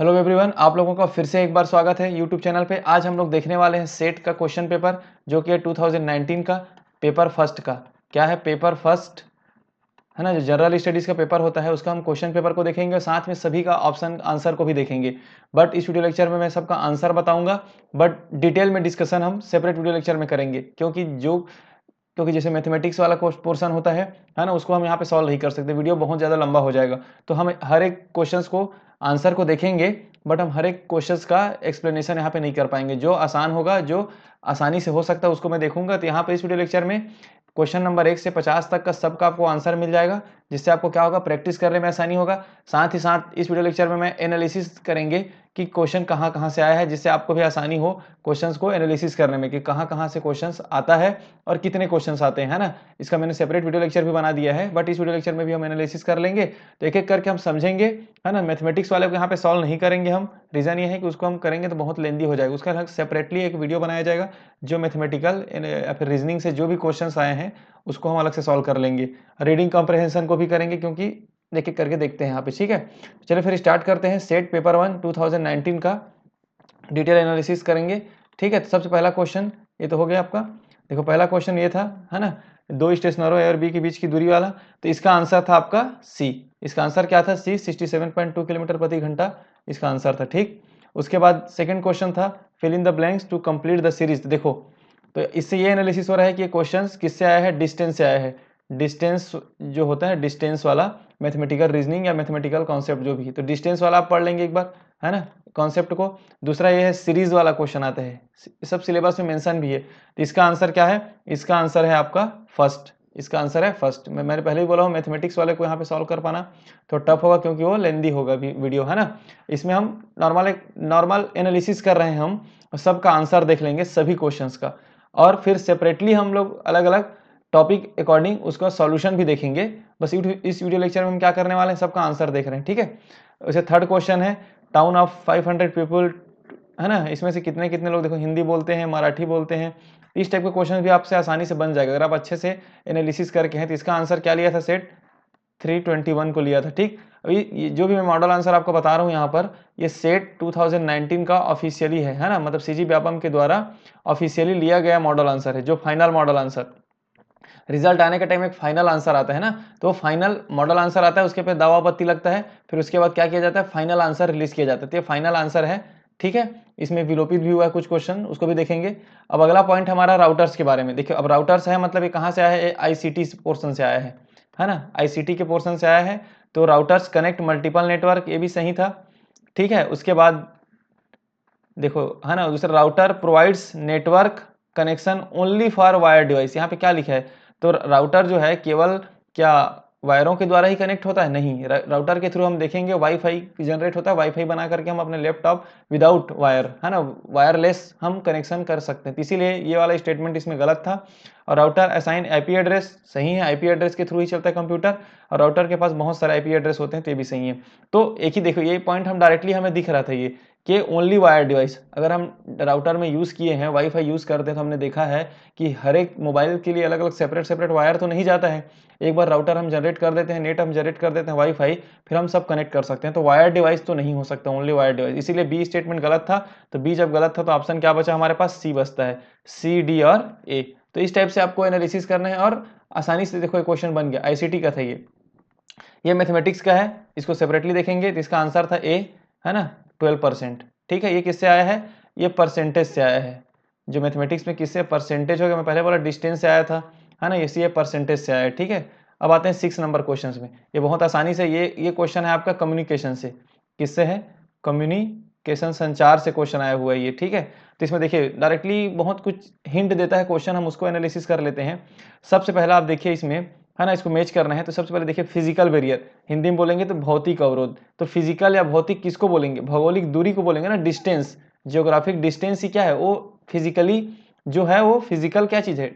Hello everyone, आप लोगों का फिर से एक बार स्वागत है यूट्यूब चैनल पे। आज हम लोग देखने वाले हैं सेट का क्वेश्चन पेपर जो कि है 2019 का पेपर फर्स्ट का। क्या है पेपर फर्स्ट, है ना, जो जनरल स्टडीज़ का पेपर होता है उसका हम क्वेश्चन पेपर को देखेंगे और साथ में सभी का ऑप्शन आंसर को भी देखेंगे। बट इस वीडियो लेक्चर में मैं सबका आंसर बताऊंगा, बट डिटेल में डिस्कशन हम सेपरेट वीडियो लेक्चर में करेंगे, क्योंकि जैसे मैथमेटिक्स वाला पोर्शन होता है ना, उसको हम यहाँ पे सॉल्व नहीं कर सकते, वीडियो बहुत ज़्यादा लंबा हो जाएगा। तो हम हर एक क्वेश्चंस को आंसर को देखेंगे, बट हम हर एक क्वेश्चंस का एक्सप्लेनेशन यहाँ पे नहीं कर पाएंगे। जो आसान होगा, जो आसानी से हो सकता है उसको मैं देखूंगा। तो यहाँ पे इस वीडियो लेक्चर में क्वेश्चन नंबर 1 से 50 तक का सबका आपको आंसर मिल जाएगा, जिससे आपको क्या होगा, प्रैक्टिस करने में आसानी होगा। साथ ही साथ इस वीडियो लेक्चर में मैं एनालिसिस करेंगे कि क्वेश्चन कहाँ कहाँ से आया है, जिससे आपको भी आसानी हो क्वेश्चंस को एनालिसिस करने में कि कहाँ कहाँ से क्वेश्चंस आता है और कितने क्वेश्चंस आते हैं, है ना। इसका मैंने सेपरेट वीडियो लेक्चर भी बना दिया है, बट इस वीडियो लेक्चर में भी हम एनालिसिस कर लेंगे। तो एक एक करके हम समझेंगे, है ना। मैथमेटिक्स वाले को यहाँ पे सॉल्व नहीं करेंगे हम, रीजन ये है कि उसको हम करेंगे तो बहुत लेंदी हो जाएगा, उसका अलग सेपरेटली एक वीडियो बनाया जाएगा जो मैथमेटिकल या फिर रीजनिंग से जो भी क्वेश्चंस आए हैं उसको हम अलग से सॉल्व कर लेंगे। रीडिंग कॉम्प्रहेंशन को भी करेंगे, क्योंकि एक एक करके देखते हैं यहाँ पे, ठीक है। चलिए फिर स्टार्ट करते हैं। सेट पेपर 1 2019 का डिटेल एनालिसिस करेंगे, ठीक है। तो सबसे पहला क्वेश्चन ये तो हो गया आपका। देखो पहला क्वेश्चन ये था, है ना, दो स्टेशनरों ए और बी के बीच की दूरी वाला। तो इसका आंसर था आपका सी। इसका आंसर क्या था, सी 67.2 किलोमीटर प्रति घंटा इसका आंसर था, ठीक। उसके बाद सेकंड क्वेश्चन था fill in the blanks to complete the series. देखो तो इससे ये एनालिसिस हो रहा है कि ये क्वेश्चन किससे आया है, डिस्टेंस से आया है। डिस्टेंस जो होता है, डिस्टेंस वाला मैथमेटिकल रीजनिंग या मैथमेटिकल कॉन्सेप्ट जो भी, तो डिस्टेंस वाला आप पढ़ लेंगे एक बार, है ना, कॉन्सेप्ट को। दूसरा ये है सीरीज वाला क्वेश्चन आता है, सब सिलेबस में मेंशन भी है। तो इसका आंसर क्या है, इसका आंसर है आपका फर्स्ट। इसका आंसर है फर्स्ट। मैंने पहले ही बोला हूँ मैथमेटिक्स वाले को यहाँ पे सॉल्व कर पाना तो टफ होगा, क्योंकि वो लेंदी होगा वीडियो, है ना। इसमें हम नॉर्मल एनालिसिस कर रहे हैं, हम सबका आंसर देख लेंगे सभी क्वेश्चंस का, और फिर सेपरेटली हम लोग अलग अलग टॉपिक अकॉर्डिंग उसका सॉल्यूशन भी देखेंगे। बस इस वीडियो लेक्चर में हम क्या करने वाले हैं, सबका आंसर देख रहे हैं, ठीक है। वैसे थर्ड क्वेश्चन है टाउन ऑफ 500 पीपल, है ना, इसमें से कितने कितने लोग देखो हिंदी बोलते हैं, मराठी बोलते हैं। इस टाइप के क्वेश्चन भी आपसे आसानी से बन जाएगा अगर आप अच्छे से एनालिसिस करके हैं। तो इसका आंसर क्या लिया था, सेट 321 को लिया था, ठीक। अभी ये जो भी मैं मॉडल आंसर आपको बता रहा हूँ यहाँ पर, ये सेट 2019 का ऑफिशियली है ना, मतलब सीजी व्यापम के द्वारा ऑफिशियली लिया गया मॉडल आंसर है, जो फाइनल मॉडल आंसर रिजल्ट आने के टाइम एक फाइनल आंसर आता है ना, तो फाइनल मॉडल आंसर आता है, उसके पे दावा आपत्ति लगता है, फिर उसके बाद क्या किया जाता है, फाइनल आंसर रिलीज किया जाता है। तो ये फाइनल आंसर है, ठीक है। इसमें विलोपित भी हुआ है कुछ क्वेश्चन, उसको भी देखेंगे। अब अगला पॉइंट हमारा राउटर्स के बारे में। देखिए अब राउटर्स है, मतलब ये कहाँ से आया है, आईसीटी पोर्सन से आया है ना, आईसीटी के पोर्सन से आया है। तो राउटर्स कनेक्ट मल्टीपल नेटवर्क, ये भी सही था, ठीक है। उसके बाद देखो, है ना, दूसरा router provides network connection only for wire device. यहाँ पे क्या लिखा है, तो राउटर जो है केवल क्या वायरों के द्वारा ही कनेक्ट होता है, नहीं, राउटर के थ्रू हम देखेंगे वाईफाई जनरेट होता है, वाईफाई बना करके हम अपने लैपटॉप विदाउट वायर, है ना, वायरलेस हम कनेक्शन कर सकते हैं। इसीलिए ये वाला स्टेटमेंट इसमें गलत था। और राउटर असाइन आईपी एड्रेस सही है, आईपी एड्रेस के थ्रू ही चलता है कंप्यूटर, और राउटर के पास बहुत सारे आईपी एड्रेस होते हैं, तो ये भी सही है। तो एक ही देखो ये पॉइंट हम डायरेक्टली हमें दिख रहा था ये कि ओनली वायर डिवाइस, अगर हम राउटर में यूज़ किए हैं, वाईफाई यूज़ करते हैं, तो हमने देखा है कि हर एक मोबाइल के लिए अलग अलग सेपरेट वायर तो नहीं जाता है। एक बार राउटर हम जनरेट कर देते हैं, नेट हम जनरेट कर देते हैं, वाईफाई, फिर हम सब कनेक्ट कर सकते हैं। तो वायर डिवाइस तो नहीं हो सकता, ओनली वायर डिवाइस, इसीलिए बी स्टेटमेंट गलत था। तो बी जब गलत था तो ऑप्शन क्या बचा हमारे पास, सी बचता है, सी, डी और ए। तो इस टाइप से आपको एनालिसिस करना है, और आसानी से देखो क्वेश्चन बन गया, आईसीटी का था ये मैथमेटिक्स का है, इसको सेपरेटली देखेंगे। तो इसका आंसर था ए, है ना, 12%, ठीक है। ये किससे आया है, ये परसेंटेज से आया है। जो मैथमेटिक्स में किससे परसेंटेज हो गया, मैं पहले बोला डिस्टेंस से आया था, है ना, ये परसेंटेज से आया है, ठीक है। अब आते हैं 6 नंबर क्वेश्चन में। ये बहुत आसानी से ये क्वेश्चन है आपका कम्युनिकेशन से, किससे है, कम्युनिकेशन, संचार से क्वेश्चन आया हुआ है ये, ठीक है। तो इसमें देखिए डायरेक्टली बहुत कुछ हिंट देता है क्वेश्चन, हम उसको एनालिसिस कर लेते हैं। सबसे पहला आप देखिए इसमें, है ना, इसको मैच करना है। तो सबसे पहले देखिए फिजिकल बैरियर, हिंदी में बोलेंगे तो भौतिक अवरोध। तो फिजिकल या भौतिक किसको बोलेंगे, भौगोलिक दूरी को बोलेंगे ना, डिस्टेंस, जियोग्राफिक डिस्टेंस ही क्या है, वो फिजिकली जो है, वो फिजिकल क्या चीज है,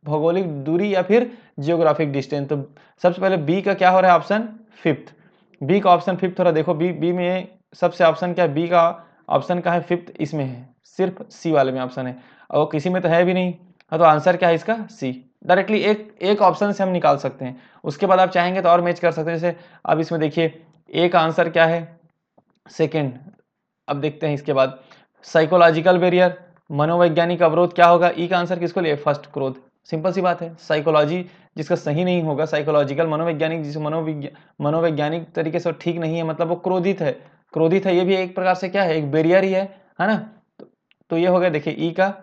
भौगोलिक दूरी या फिर जियोग्राफिक डिस्टेंस। तो सबसे पहले बी का क्या हो रहा है, ऑप्शन फिफ्थ, बी का ऑप्शन फिफ्थ हो रहा है। देखो बी में सबसे ऑप्शन क्या है, बी का ऑप्शन का है फिफ्थ, इसमें है, सिर्फ सी वाले में ऑप्शन है, और किसी में तो है भी नहीं। हाँ, तो आंसर क्या है इसका, सी। डायरेक्टली एक ऑप्शन से हम निकाल सकते हैं। उसके बाद आप चाहेंगे तो और मैच कर सकते हैं। जैसे अब इसमें देखिए ए का आंसर क्या है, सेकेंड, अब देखते हैं इसके बाद साइकोलॉजिकल बैरियर, मनोवैज्ञानिक अवरोध क्या होगा? ई का आंसर किसको लिए? फर्स्ट, क्रोध। सिंपल सी बात है, साइकोलॉजी जिसका सही नहीं होगा, साइकोलॉजिकल मनोवैज्ञानिक जिस मनोवैज्ञानिक तरीके से ठीक नहीं है, मतलब वो क्रोधित है। क्रोधित है, ये भी एक प्रकार से क्या है? एक बैरियर ही है ना? तो ये हो गया, देखिए ई का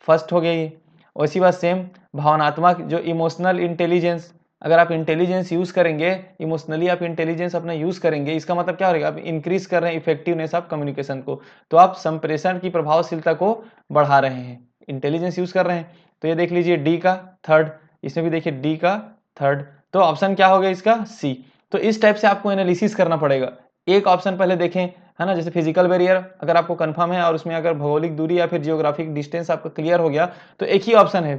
फर्स्ट हो गया ये। और इसी बात सेम भावनात्मक जो इमोशनल इंटेलिजेंस, अगर आप इंटेलिजेंस यूज करेंगे, इमोशनली आप इंटेलिजेंस अपना यूज करेंगे, इसका मतलब क्या होगा? आप इंक्रीज कर रहे हैं इफेक्टिवनेस ऑफ कम्युनिकेशन को, तो आप संप्रेषण की प्रभावशीलता को बढ़ा रहे हैं, इंटेलिजेंस यूज कर रहे हैं। तो ये देख लीजिए डी का थर्ड, इसमें भी देखिए डी का थर्ड, तो ऑप्शन क्या हो गया इसका? सी। तो इस टाइप से आपको एनालिसिस करना पड़ेगा। एक ऑप्शन पहले देखें, है ना, जैसे फिजिकल बैरियर अगर आपको कंफर्म है और उसमें अगर भौगोलिक दूरी या फिर जियोग्राफिक डिस्टेंस आपका क्लियर हो गया, तो एक ही ऑप्शन है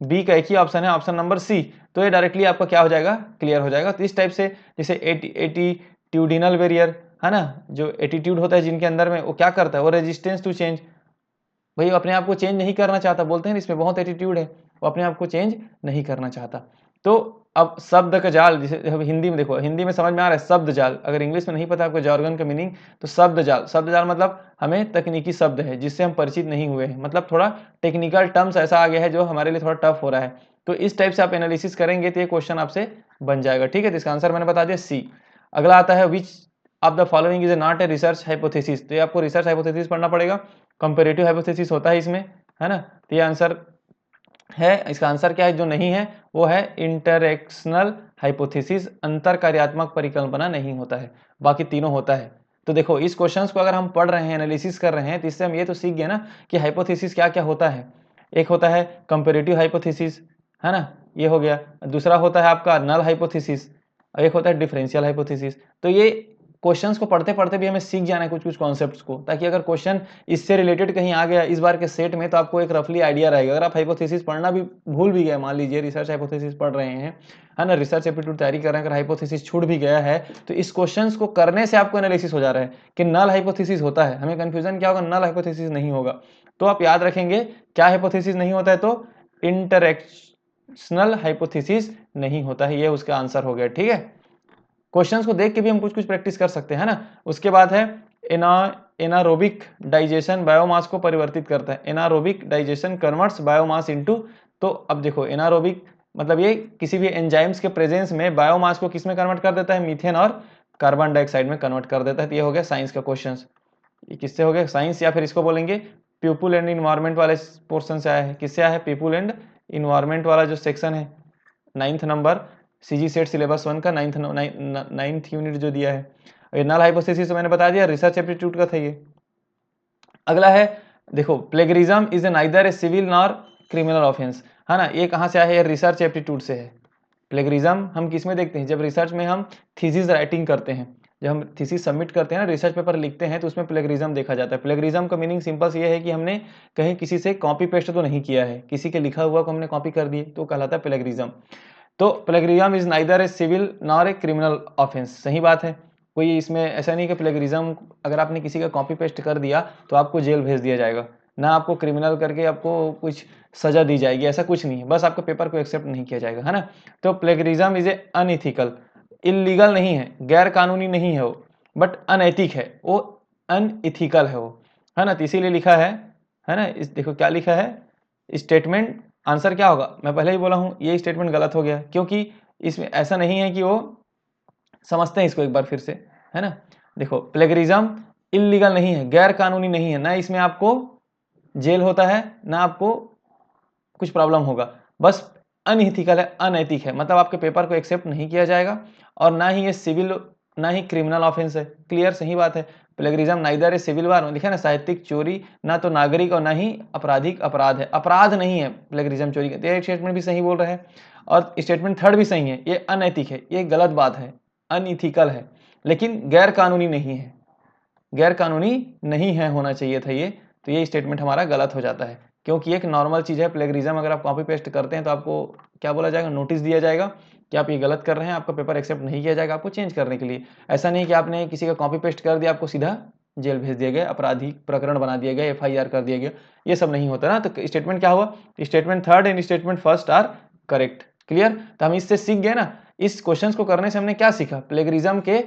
बी का, एक ही ऑप्शन है, ऑप्शन नंबर सी। तो ये डायरेक्टली आपका क्या हो जाएगा? क्लियर हो जाएगा। तो इस टाइप से जैसे एटीट्यूडिनल बैरियर, है ना, जो एटीट्यूड होता है जिनके अंदर में, वो क्या करता है? वो रेजिस्टेंस टू चेंज, भाई अपने आप को चेंज नहीं करना चाहता, बोलते हैं इसमें बहुत एटीट्यूड है, वो अपने आप को चेंज नहीं करना चाहता। तो अब शब्द का जाल, जैसे हिंदी में देखो, हिंदी में समझ में आ रहा है शब्द जाल, अगर इंग्लिश में नहीं पता आपको जार्गन का मीनिंग, तो शब्द जाल, शब्द जाल मतलब हमें तकनीकी शब्द है जिससे हम परिचित नहीं हुए हैं, मतलब थोड़ा टेक्निकल टर्म्स ऐसा आ गया है जो हमारे लिए थोड़ा टफ हो रहा है। तो इस टाइप से आप एनालिसिस करेंगे तो ये क्वेश्चन आपसे बन जाएगा। ठीक है, तो इसका आंसर मैंने बता दिया सी। अगला आता है विच of the following is not a research hypothesis, तो ये आपको रिसर्च हाइपोथेसिस पढ़ना पड़ेगा, कंपेरेटिव हाइपोथेसिस होता है इसमें, है ना। तो ये आंसर है, इसका आंसर क्या है जो नहीं है? वो है इंटरैक्शनल हाइपोथेसिस, अंतर कार्यात्मक परिकल्पना नहीं होता है, बाकी तीनों होता है। तो देखो इस क्वेश्चंस को अगर हम पढ़ रहे हैं, एनालिसिस कर रहे हैं, तो इससे हम ये तो सीख गए ना कि हाइपोथेसिस क्या क्या होता है। एक होता है कंपेरेटिव हाइपोथेसिस, है ना, ये हो गया। दूसरा होता है आपका नल हाइपोथेसिस, और एक होता है डिफरेंशियल हाइपोथेसिस। तो ये क्वेश्चंस को पढ़ते पढ़ते भी हमें सीख जाना है कुछ कुछ कॉन्सेप्ट्स को, ताकि अगर क्वेश्चन इससे रिलेटेड कहीं आ गया इस बार के सेट में, तो आपको एक रफली आइडिया रहेगा। अगर आप हाइपोथेसिस पढ़ना भी भूल भी गए, मान लीजिए रिसर्च हाइपोथेसिस पढ़ रहे हैं, है ना, रिसर्च एप्टीट्यूड तैयारी कर रहे हैं, अगर हाइपोथेसिस छूट भी गया है, तो इस क्वेश्चंस को करने से आपको एनालिसिस हो जा रहा है कि नल हाइपोथेसिस होता है। हमें कंफ्यूजन क्या होगा? नल हाइपोथेसिस नहीं होगा। तो आप याद रखेंगे क्या हाइपोथेसिस नहीं होता है? तो इंटरैक्शनल हाइपोथेसिस नहीं होता है, ये उसका आंसर हो गया। ठीक है, क्वेश्चंस को देख के भी हम कुछ कुछ प्रैक्टिस कर सकते हैं ना। उसके बाद है एनारोबिक डाइजेशन बायोमास को परिवर्तित करता है, anaerobic digestion converts biomass into. तो अब देखो एनारोबिक मतलब ये किसी भी एंजाइम्स के प्रेजेंस में बायोमास को किस में कन्वर्ट कर देता है? मीथेन और कार्बन डाइऑक्साइड में कन्वर्ट कर देता है। तो ये हो गया साइंस का क्वेश्चन। ये किससे हो गया? साइंस, या फिर इसको बोलेंगे पीपल एंड इन्वायरमेंट वाले पोर्सन से आया है। किससे आया है? पीपल एंड इन्वायरमेंट वाला जो सेक्शन है, 9th number CG set syllabus 1 का 9th यूनिट जो दिया है। ये नल हाइपोथेसिस तो मैंने बता दिया, रिसर्च एप्टीट्यूड का था ये। अगला है देखो plagiarism is neither a civil nor criminal offence, है ना। ये कहाँ से आया है? ये रिसर्च एप्टीट्यूड से है। प्लेगरिज्म हम किस में देखते हैं? जब रिसर्च में हम थीसिस राइटिंग करते हैं, जब हम थीसिस सबमिट करते हैं ना, रिसर्च पेपर लिखते हैं, तो उसमें प्लेगरिज्म देखा जाता है। प्लेगरिज्म का मीनिंग सिंपल से ये है कि हमने कहीं किसी से कॉपी पेस्ट तो नहीं किया है, किसी के लिखा हुआ को हमने कॉपी कर दिए, तो कहलाता है प्लेगरिज्म। तो plagiarism is neither a civil nor a criminal offence, सही बात है। कोई इसमें ऐसा नहीं कि प्लेगरिज्म अगर आपने किसी का कॉपी पेस्ट कर दिया तो आपको जेल भेज दिया जाएगा, ना आपको क्रिमिनल करके आपको कुछ सजा दी जाएगी, ऐसा कुछ नहीं है, बस आपके पेपर को एक्सेप्ट नहीं किया जाएगा, है ना। तो plagiarism is a unethical, illegal नहीं है, गैर कानूनी नहीं है वो, बट अनैतिक है, वो अनइथिकल है वो, है ना। तो इसीलिए लिखा है ना, इस देखो क्या लिखा है स्टेटमेंट, आंसर क्या होगा? मैं पहले ही बोला हूं ये स्टेटमेंट गलत हो गया, क्योंकि इसमें ऐसा नहीं है कि वो समझते हैं इसको एक बार फिर से, है ना। देखो प्लेगरिज्म इलीगल नहीं है, गैर कानूनी नहीं है, ना इसमें आपको जेल होता है, ना आपको कुछ प्रॉब्लम होगा, बस अनइथिकल है, अनैतिक है, मतलब आपके पेपर को एक्सेप्ट नहीं किया जाएगा, और ना ही ये सिविल ना ही क्रिमिनल ऑफेंस है। क्लियर, सही बात है। Plagiarism neither a civil war में लिखा है ना, साहित्यिक चोरी ना तो नागरिक और ना ही आपराधिक अपराध है, अपराध नहीं है प्लेगरिज्म चोरी का। ये स्टेटमेंट भी सही बोल रहे हैं, और स्टेटमेंट थर्ड भी सही है, ये अनैतिक है, ये गलत बात है, अनइथिकल है, लेकिन गैर कानूनी नहीं है, गैर कानूनी नहीं है, होना चाहिए था ये। तो ये स्टेटमेंट हमारा गलत हो जाता है, क्योंकि एक नॉर्मल चीज़ है प्लेगरिज्म, अगर आप कॉपी पेस्ट करते हैं तो आपको क्या बोला जाएगा? नोटिस दिया जाएगा कि आप ये गलत कर रहे हैं, आपका पेपर एक्सेप्ट नहीं किया जाएगा आपको चेंज करने के लिए। ऐसा नहीं कि आपने किसी का कॉपी पेस्ट कर दिया आपको सीधा जेल भेज दिया गया, आपराधिक प्रकरण बना दिया गया, FIR कर दिया गया, ये सब नहीं होता ना। तो स्टेटमेंट क्या हुआ? Statement third and statement first are correct. Clear, तो हम इससे सीख गए ना। इस क्वेश्चन को करने से हमने क्या सीखा? प्लेगरिज्म के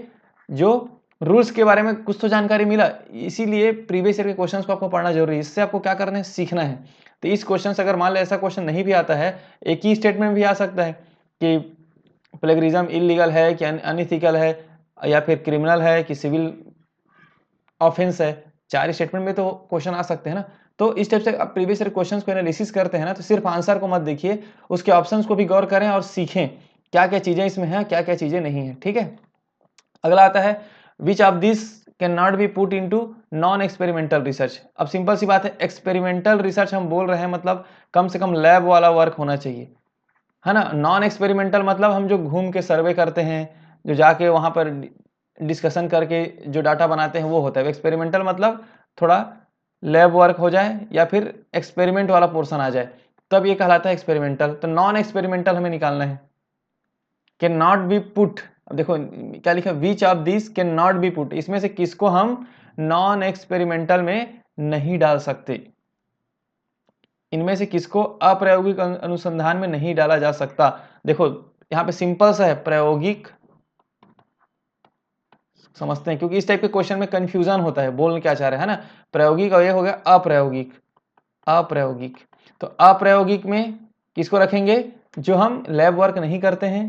जो रूल्स के बारे में कुछ तो जानकारी मिला, इसीलिए प्रीवियस ईयर के क्वेश्चंस को आपको पढ़ना जरूरी है। इससे आपको क्या करना है, सीखना है। तो इस क्वेश्चन से अगर मान लो ऐसा क्वेश्चन नहीं भी आता है, एक ही स्टेटमेंट भी आ सकता है कि प्लेगरिज्म इलीगल है कि अनइथिकल है या फिर क्रिमिनल है कि सिविल ऑफेंस है, 4 स्टेटमेंट में तो क्वेश्चन आ सकते हैं ना। तो इस टाइप से आप प्रीवियस ईयर क्वेश्चंस को एनालिसिस करते हैं ना, तो सिर्फ आंसर को मत देखिए, उसके ऑप्शंस को भी गौर करें और सीखें क्या क्या चीजें इसमें हैं, क्या क्या चीजें नहीं है। ठीक है, अगला आता है which of this can not be put into non experimental research. अब सिंपल सी बात है, एक्सपेरिमेंटल रिसर्च हम बोल रहे हैं मतलब कम से कम लैब वाला वर्क होना चाहिए, है ना। नॉन एक्सपेरिमेंटल मतलब हम जो घूम के सर्वे करते हैं, जो जाके वहां पर डिस्कशन करके जो डाटा बनाते हैं वो होता है। एक्सपेरिमेंटल मतलब थोड़ा लैब वर्क हो जाए या फिर एक्सपेरिमेंट वाला पोर्शन आ जाए, तब ये कहलाता है एक्सपेरिमेंटल। तो नॉन एक्सपेरिमेंटल हमें निकालना है, कैन नॉट बी पुट। अब देखो क्या लिखा, which of this can not be put, इसमें से किसको हम नॉन एक्सपेरिमेंटल में नहीं डाल सकते, इनमें से किसको अप्रायोगिक अनुसंधान में नहीं डाला जा सकता। देखो यहाँ पे सिंपल सा है, प्रायोगिक समझते हैं, क्योंकि इस टाइप के क्वेश्चन में कंफ्यूजन होता है, बोल क्या चाह रहे हैं, है ना। प्रायोगिक और ये हो गया अप्रायोगिक। अप्रायोगिक, तो अप्रायोगिक में किसको रखेंगे, जो हम लैब वर्क नहीं करते हैं।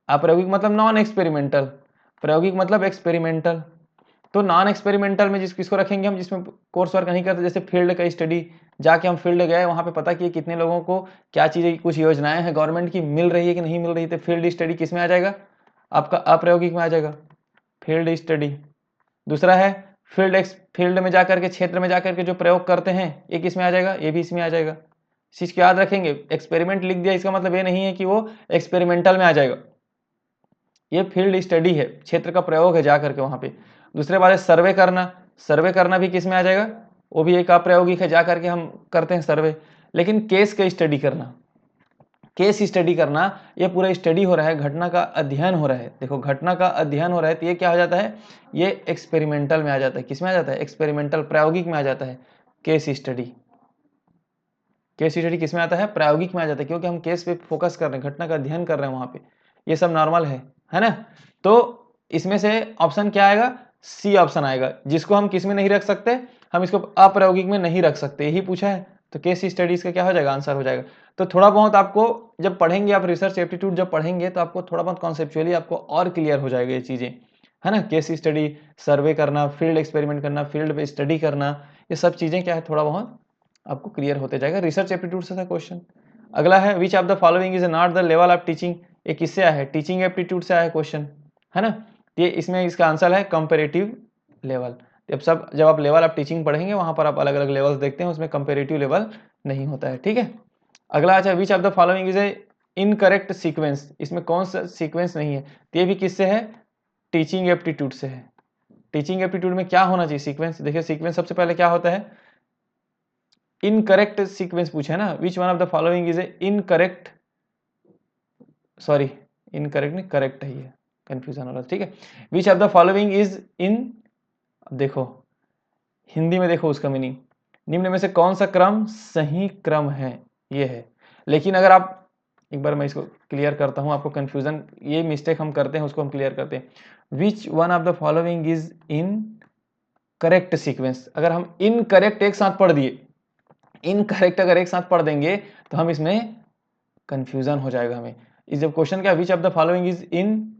अप्रायोगिक मतलब नॉन एक्सपेरिमेंटल, प्रायोगिक मतलब एक्सपेरिमेंटल। तो नॉन एक्सपेरिमेंटल में किसको रखेंगे हम, जिसमें कोर्स वर्क नहीं करते, जैसे फील्ड का स्टडी, जाके हम फील्ड गए, वहां पे पता किए कितने लोगों को क्या चीजें, कुछ योजनाएं हैं गवर्नमेंट की, मिल रही है कि नहीं मिल रही, तो फील्ड स्टडी किस में आ जाएगा, आपका अप्रायोगिक में आ जाएगा, फील्ड स्टडी। दूसरा है फील्ड में जाकर के, क्षेत्र में जाकर के जो प्रयोग करते हैं, ये किस में आ जाएगा, ये भी इसमें आ जाएगा। इस चीज को याद रखेंगे, एक्सपेरिमेंट लिख दिया इसका मतलब ये नहीं है कि वो एक्सपेरिमेंटल में आ जाएगा, ये फील्ड स्टडी है, क्षेत्र का प्रयोग है जाकर के वहां पे। दूसरे बात है सर्वे करना, सर्वे करना भी किस में आ जाएगा, वो भी एक अप्रायोगिक है, जाकर के हम करते हैं सर्वे। लेकिन केस का स्टडी करना, केस स्टडी करना, ये पूरा स्टडी हो रहा है, घटना का अध्ययन हो रहा है। देखो घटना का अध्ययन हो रहा है, तो ये क्या हो जाता है, ये एक्सपेरिमेंटल में आ जाता है। किस में आ जाता है, एक्सपेरिमेंटल, प्रायोगिक में आ जाता है केस स्टडी। केस स्टडी किस में आता है, प्रायोगिक में आ जाता है, क्योंकि हम केस पे फोकस कर रहे हैं, घटना का अध्ययन कर रहे हैं वहां पे, ये सब नॉर्मल है ना। तो इसमें से ऑप्शन क्या आएगा, सी ऑप्शन आएगा, जिसको हम किस में नहीं रख सकते, हम इसको अप्रायोगिक में नहीं रख सकते, यही पूछा है। तो केस स्टडीज का क्या हो जाएगा, आंसर हो जाएगा। तो थोड़ा बहुत आपको जब पढ़ेंगे, आप रिसर्च एप्टीट्यूड जब पढ़ेंगे, तो आपको थोड़ा बहुत कॉन्सेप्चुअली आपको और क्लियर हो जाएगा ये चीजें, है ना। केस स्टडी, सर्वे करना, फील्ड एक्सपेरिमेंट करना, फील्ड पे स्टडी करना, ये सब चीजें क्या है, थोड़ा बहुत आपको क्लियर होते जाएगा। रिसर्च एप्टीट्यूड से था क्वेश्चन। अगला है विच of the following is not the level of teaching, ये किससे आया है, टीचिंग एप्टीट्यूड से आया है क्वेश्चन, है ना। ये इसमें इसका आंसर है कंपेरेटिव लेवल। जब आप लेवल ऑफ टीचिंग पढ़ेंगे, वहां पर आप अलग अलग लेवल्स देखते हैं, उसमें कंपेरेटिव लेवल नहीं होता है, ठीक है। अगला अच्छा, विच of the following is a incorrect sequence, इसमें कौन सा सीक्वेंस नहीं है, तो ये भी किससे है, टीचिंग एप्टीट्यूड से है। टीचिंग एप्टीट्यूड में क्या होना चाहिए, सीक्वेंस। देखिए सीक्वेंस सबसे पहले क्या होता है, इनकरेक्ट सीक्वेंस पूछा है ना, which one of the following is a incorrect, sorry incorrect नहीं, करेक्ट है, ये कंफ्यूजन हो रहा है, ठीक है। विच of the following is in, देखो हिंदी में देखो उसका मीनिंग, निम्न में से कौन सा क्रम सही क्रम है, ये है। लेकिन अगर आप, एक बार मैं इसको क्लियर करता हूं, आपको कंफ्यूजन, ये मिस्टेक हम करते हैं, उसको हम क्लियर करते हैं। Which one of the following is in correct sequence, अगर हम इनकरेक्ट एक साथ पढ़ दिए, इनकरेक्ट अगर एक साथ पढ़ देंगे, तो हम इसमें कंफ्यूजन हो जाएगा हमें। इस जब क्वेश्चन क्या, विच of the following is in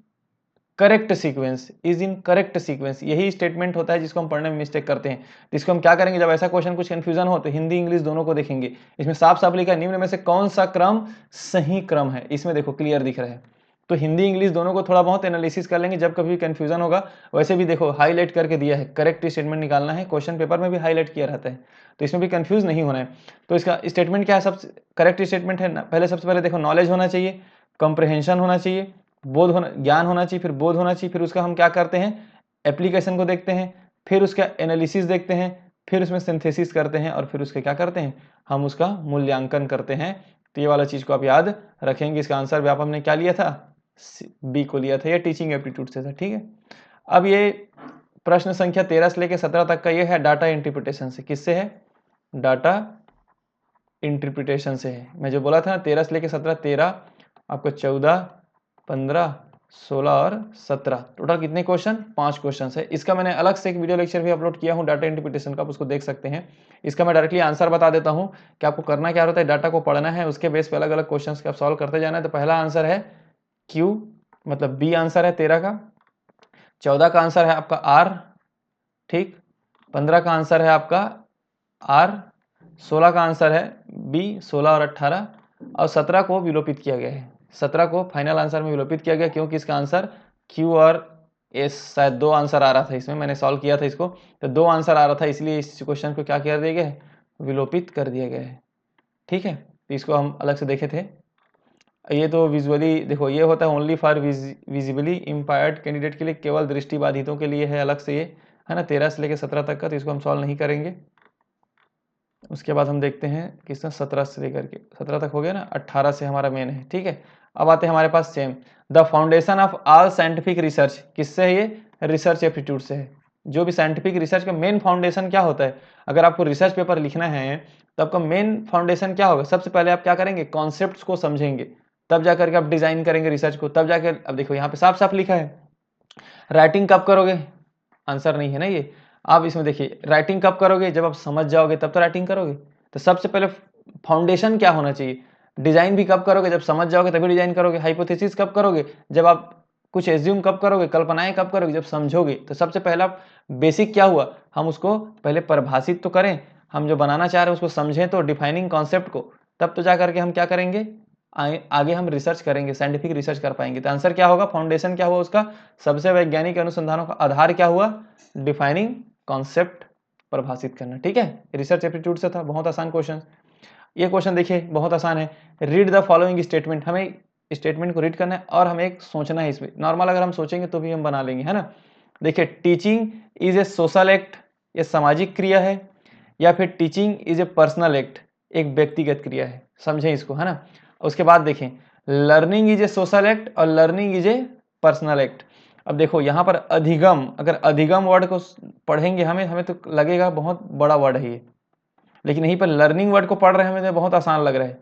correct sequence, is in correct sequence, यही स्टेटमेंट होता है जिसको हम पढ़ने में मिस्टेक करते हैं। तो इसको हम क्या करेंगे, जब ऐसा क्वेश्चन कुछ कंफ्यूजन हो, तो हिंदी इंग्लिश दोनों को देखेंगे। इसमें साफ साफ लिखा है, निम्न में से कौन सा क्रम सही क्रम है, इसमें देखो क्लियर दिख रहा है। तो हिंदी इंग्लिश दोनों को थोड़ा बहुत एनालिसिस कर लेंगे, जब कभी कंफ्यूजन होगा। वैसे भी देखो हाईलाइट करके दिया है, करेक्ट स्टेटमेंट निकालना है, क्वेश्चन पेपर में भी हाईलाइट किया रहता है, तो इसमें भी कंफ्यूज नहीं होना है। तो इसका स्टेटमेंट क्या है, सब करेक्ट स्टेटमेंट है। पहले सबसे पहले देखो, नॉलेज होना चाहिए, कंप्रहेंशन होना चाहिए, बोध होना, ज्ञान होना चाहिए, फिर बोध होना चाहिए, फिर उसका हम क्या करते हैं, एप्लीकेशन को देखते हैं, फिर उसका एनालिसिस देखते हैं, फिर उसमें सिंथेसिस करते हैं, और फिर उसके क्या करते हैं, हम उसका मूल्यांकन करते हैं। तो ये वाला चीज को आप याद रखेंगे। इसका आंसर भी आप हमने क्या लिया था, बी को लिया था, ये टीचिंग एप्टीट्यूड से था, ठीक है। अब ये प्रश्न संख्या 13 से लेकर 17 तक का ये है डाटा इंटरप्रिटेशन से, किससे है, डाटा इंटरप्रिटेशन से है। मैं जो बोला था ना 13 से लेकर 17, 13 आपको 14, 15, 16 और 17, टोटल कितने क्वेश्चन? 5 क्वेश्चन है। इसका मैंने अलग से एक वीडियो लेक्चर भी अपलोड किया हूँ डाटा इंटरप्रिटेशन का, आप उसको देख सकते हैं। इसका मैं डायरेक्टली आंसर बता देता हूँ कि आपको करना क्या होता है, डाटा को पढ़ना है, उसके बेस पे अलग अलग क्वेश्चन आप सॉल्व करते जाना है। तो पहला आंसर है क्यू, मतलब बी आंसर है 13 का। 14 का आंसर है आपका आर, ठीक। 15 का आंसर है आपका आर। 16 का आंसर है बी, 16 और 18। और 17 को विलोपित किया गया है, 17 को फाइनल आंसर में विलोपित किया गया, क्योंकि इसका आंसर क्यू और एस, शायद 2 आंसर आ रहा था इसमें, मैंने सॉल्व किया था इसको, तो 2 आंसर आ रहा था, इसलिए इस क्वेश्चन को क्या कर दिया गया है, विलोपित कर दिया गया है, ठीक है। तो इसको हम अलग से देखे थे। ये तो विजुअली देखो, ये होता है only for visibly impaired candidate के लिए, केवल दृष्टिबाधितों के लिए है अलग से ये, है ना, 13 से लेकर 17 तक का, तो इसको हम सॉल्व नहीं करेंगे। उसके बाद हम देखते हैं किसका 17 से लेकर के 17 तक हो गया ना, 18 से हमारा मेन है, ठीक है। अब आते हैं हमारे पास same, the foundation of all scientific research, किससे है ये, रिसर्च एप्टीट्यूड से है। जो भी साइंटिफिक रिसर्च का मेन फाउंडेशन क्या होता है, अगर आपको रिसर्च पेपर लिखना है तो आपका मेन फाउंडेशन क्या होगा, सबसे पहले आप क्या करेंगे, कॉन्सेप्ट्स को समझेंगे, तब जाकर के आप डिजाइन करेंगे रिसर्च को, तब जाकर, अब देखो यहाँ पे साफ साफ लिखा है, राइटिंग कब करोगे, आंसर नहीं है ना ये। आप इसमें देखिए, राइटिंग कब करोगे, जब आप समझ जाओगे तब तो राइटिंग करोगे। तो सबसे पहले फाउंडेशन क्या होना चाहिए, डिजाइन भी कब करोगे, जब समझ जाओगे तभी डिजाइन करोगे। हाइपोथेसिस कब करोगे, जब आप कुछ एज्यूम कब करोगे, कल्पनाएं कब करोगे, जब समझोगे। तो सबसे पहला बेसिक क्या हुआ, हम उसको पहले परिभाषित तो करें, हम जो बनाना चाह रहे हैं उसको समझें, तो डिफाइनिंग कॉन्सेप्ट को, तब तो जाकर के हम क्या करेंगे, आगे हम रिसर्च करेंगे, साइंटिफिक रिसर्च कर पाएंगे। तो आंसर क्या होगा, फाउंडेशन क्या हुआ उसका, सबसे वैज्ञानिक अनुसंधानों का आधार क्या हुआ, डिफाइनिंग कॉन्सेप्ट, परिभाषित करना, ठीक है। रिसर्च एप्टीट्यूड से था, बहुत आसान क्वेश्चन। ये क्वेश्चन देखिए बहुत आसान है, रीड द फॉलोइंग स्टेटमेंट, हमें स्टेटमेंट को रीड करना है और हमें एक सोचना है इसमें, नॉर्मल अगर हम सोचेंगे तो भी हम बना लेंगे, है ना। देखिए, teaching is a social act, ये सामाजिक क्रिया है, या फिर teaching is a personal act, एक व्यक्तिगत क्रिया है, समझें इसको, है ना। उसके बाद देखें, learning is a social act और learning is a personal act. अब देखो यहाँ पर अधिगम, अगर अधिगम वर्ड को पढ़ेंगे हमें हमें तो लगेगा बहुत बड़ा वर्ड है ये, लेकिन यहीं पर लर्निंग वर्ड को पढ़ रहे हैं हमें तो बहुत आसान लग रहा है,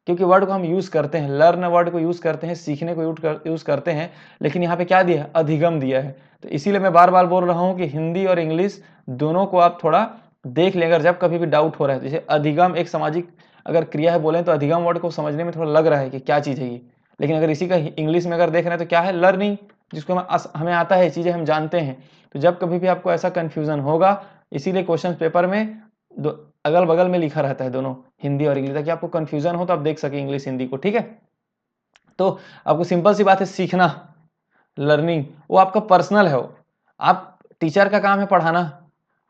क्योंकि वर्ड को हम यूज करते हैं, लर्न वर्ड को यूज करते हैं, सीखने को यूज करते हैं, लेकिन यहाँ पे क्या दिया है, अधिगम दिया है। तो इसीलिए मैं बार बार बोल रहा हूँ कि हिंदी और इंग्लिश दोनों को आप थोड़ा देख लें, अगर जब कभी भी डाउट हो रहा है। जैसे अधिगम एक सामाजिक अगर क्रिया है बोले, तो अधिगम वर्ड को समझने में थोड़ा लग रहा है कि क्या चीज़ है ये, लेकिन अगर इसी का इंग्लिश में अगर देख रहे हैं तो क्या है, लर्निंग, जिसको हमें आता है, चीज़ें हम जानते हैं। तो जब कभी भी आपको ऐसा कन्फ्यूजन होगा, इसीलिए क्वेश्चन पेपर में अगल बगल में लिखा रहता है दोनों, हिंदी और इंग्लिश, ताकि आपको कंफ्यूजन हो तो आप देख सके इंग्लिश हिंदी को, ठीक है। तो आपको सिंपल सी बात है, सीखना, लर्निंग वो आपका पर्सनल है, वो आप टीचर का काम है पढ़ाना,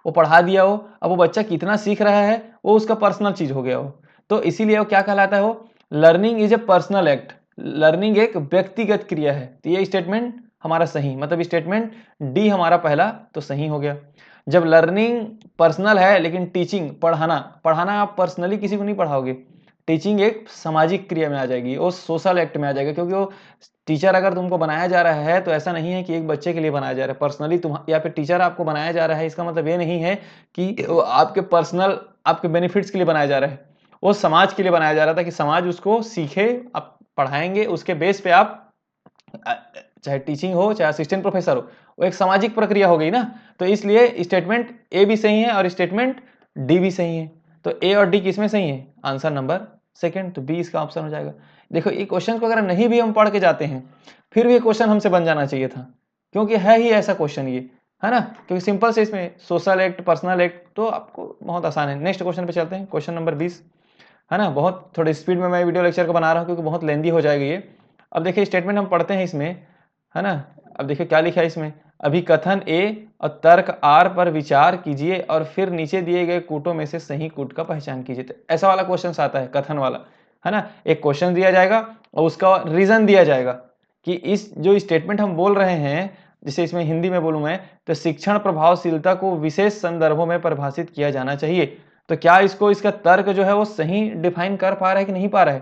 वो पढ़ा दिया हो, अब वो बच्चा कितना सीख रहा है वो उसका पर्सनल चीज हो गया हो। तो इसीलिए वो क्या कहलाता है, वो learning is a personal act, learning एक व्यक्तिगत क्रिया है। तो ये स्टेटमेंट हमारा सही, मतलब स्टेटमेंट डी हमारा पहला तो सही हो गया। जब लर्निंग पर्सनल है लेकिन टीचिंग, पढ़ाना, पढ़ाना आप पर्सनली किसी को नहीं पढ़ाओगे, टीचिंग एक सामाजिक क्रिया में आ जाएगी, वो सोशल एक्ट में आ जाएगा, क्योंकि वो टीचर अगर तुमको बनाया जा रहा है तो ऐसा नहीं है कि एक बच्चे के लिए बनाया जा रहा है पर्सनली तुम, या फिर टीचर आपको बनाया जा रहा है इसका मतलब ये नहीं है कि वो आपके पर्सनल आपके बेनिफिट्स के लिए बनाया जा रहा है, वो समाज के लिए बनाया जा रहा था कि समाज उसको सीखे, आप पढ़ाएंगे उसके बेस पे आप, चाहे टीचिंग हो चाहे असिस्टेंट प्रोफेसर हो, वो एक सामाजिक प्रक्रिया हो गई ना। तो इसलिए स्टेटमेंट ए भी सही है और स्टेटमेंट डी भी सही है। तो ए और डी किसमें सही है, आंसर नंबर सेकंड, तो बी इसका ऑप्शन हो जाएगा। देखो ये क्वेश्चन को अगर नहीं भी हम पढ़ के जाते हैं फिर भी क्वेश्चन हमसे बन जाना चाहिए था, क्योंकि है ही ऐसा क्वेश्चन ये, है ना, क्योंकि सिंपल से इसमें सोशल एक्ट, पर्सनल एक्ट, तो आपको बहुत आसान है। नेक्स्ट क्वेश्चन पे चलते हैं, क्वेश्चन नंबर 20, है ना। बहुत थोड़ी स्पीड में मैं वीडियो लेक्चर को बना रहा हूँ क्योंकि बहुत लेंदी हो जाएगी ये। अब देखिए स्टेटमेंट हम पढ़ते हैं इसमें, है ना। अब देखिए क्या लिखा है इसमें, अभिकथन ए और तर्क आर पर विचार कीजिए और फिर नीचे दिए गए कूटों में से सही कूट का पहचान कीजिए। तो ऐसा वाला क्वेश्चन आता है कथन वाला, है ना। एक क्वेश्चन दिया जाएगा और उसका रीजन दिया जाएगा कि इस जो स्टेटमेंट हम बोल रहे हैं, जैसे इसमें हिंदी में बोलूं मैं, तो शिक्षण प्रभावशीलता को विशेष संदर्भों में परिभाषित किया जाना चाहिए। तो क्या इसको, इसका तर्क जो है वो सही डिफाइन कर पा रहा है कि नहीं पा रहा है।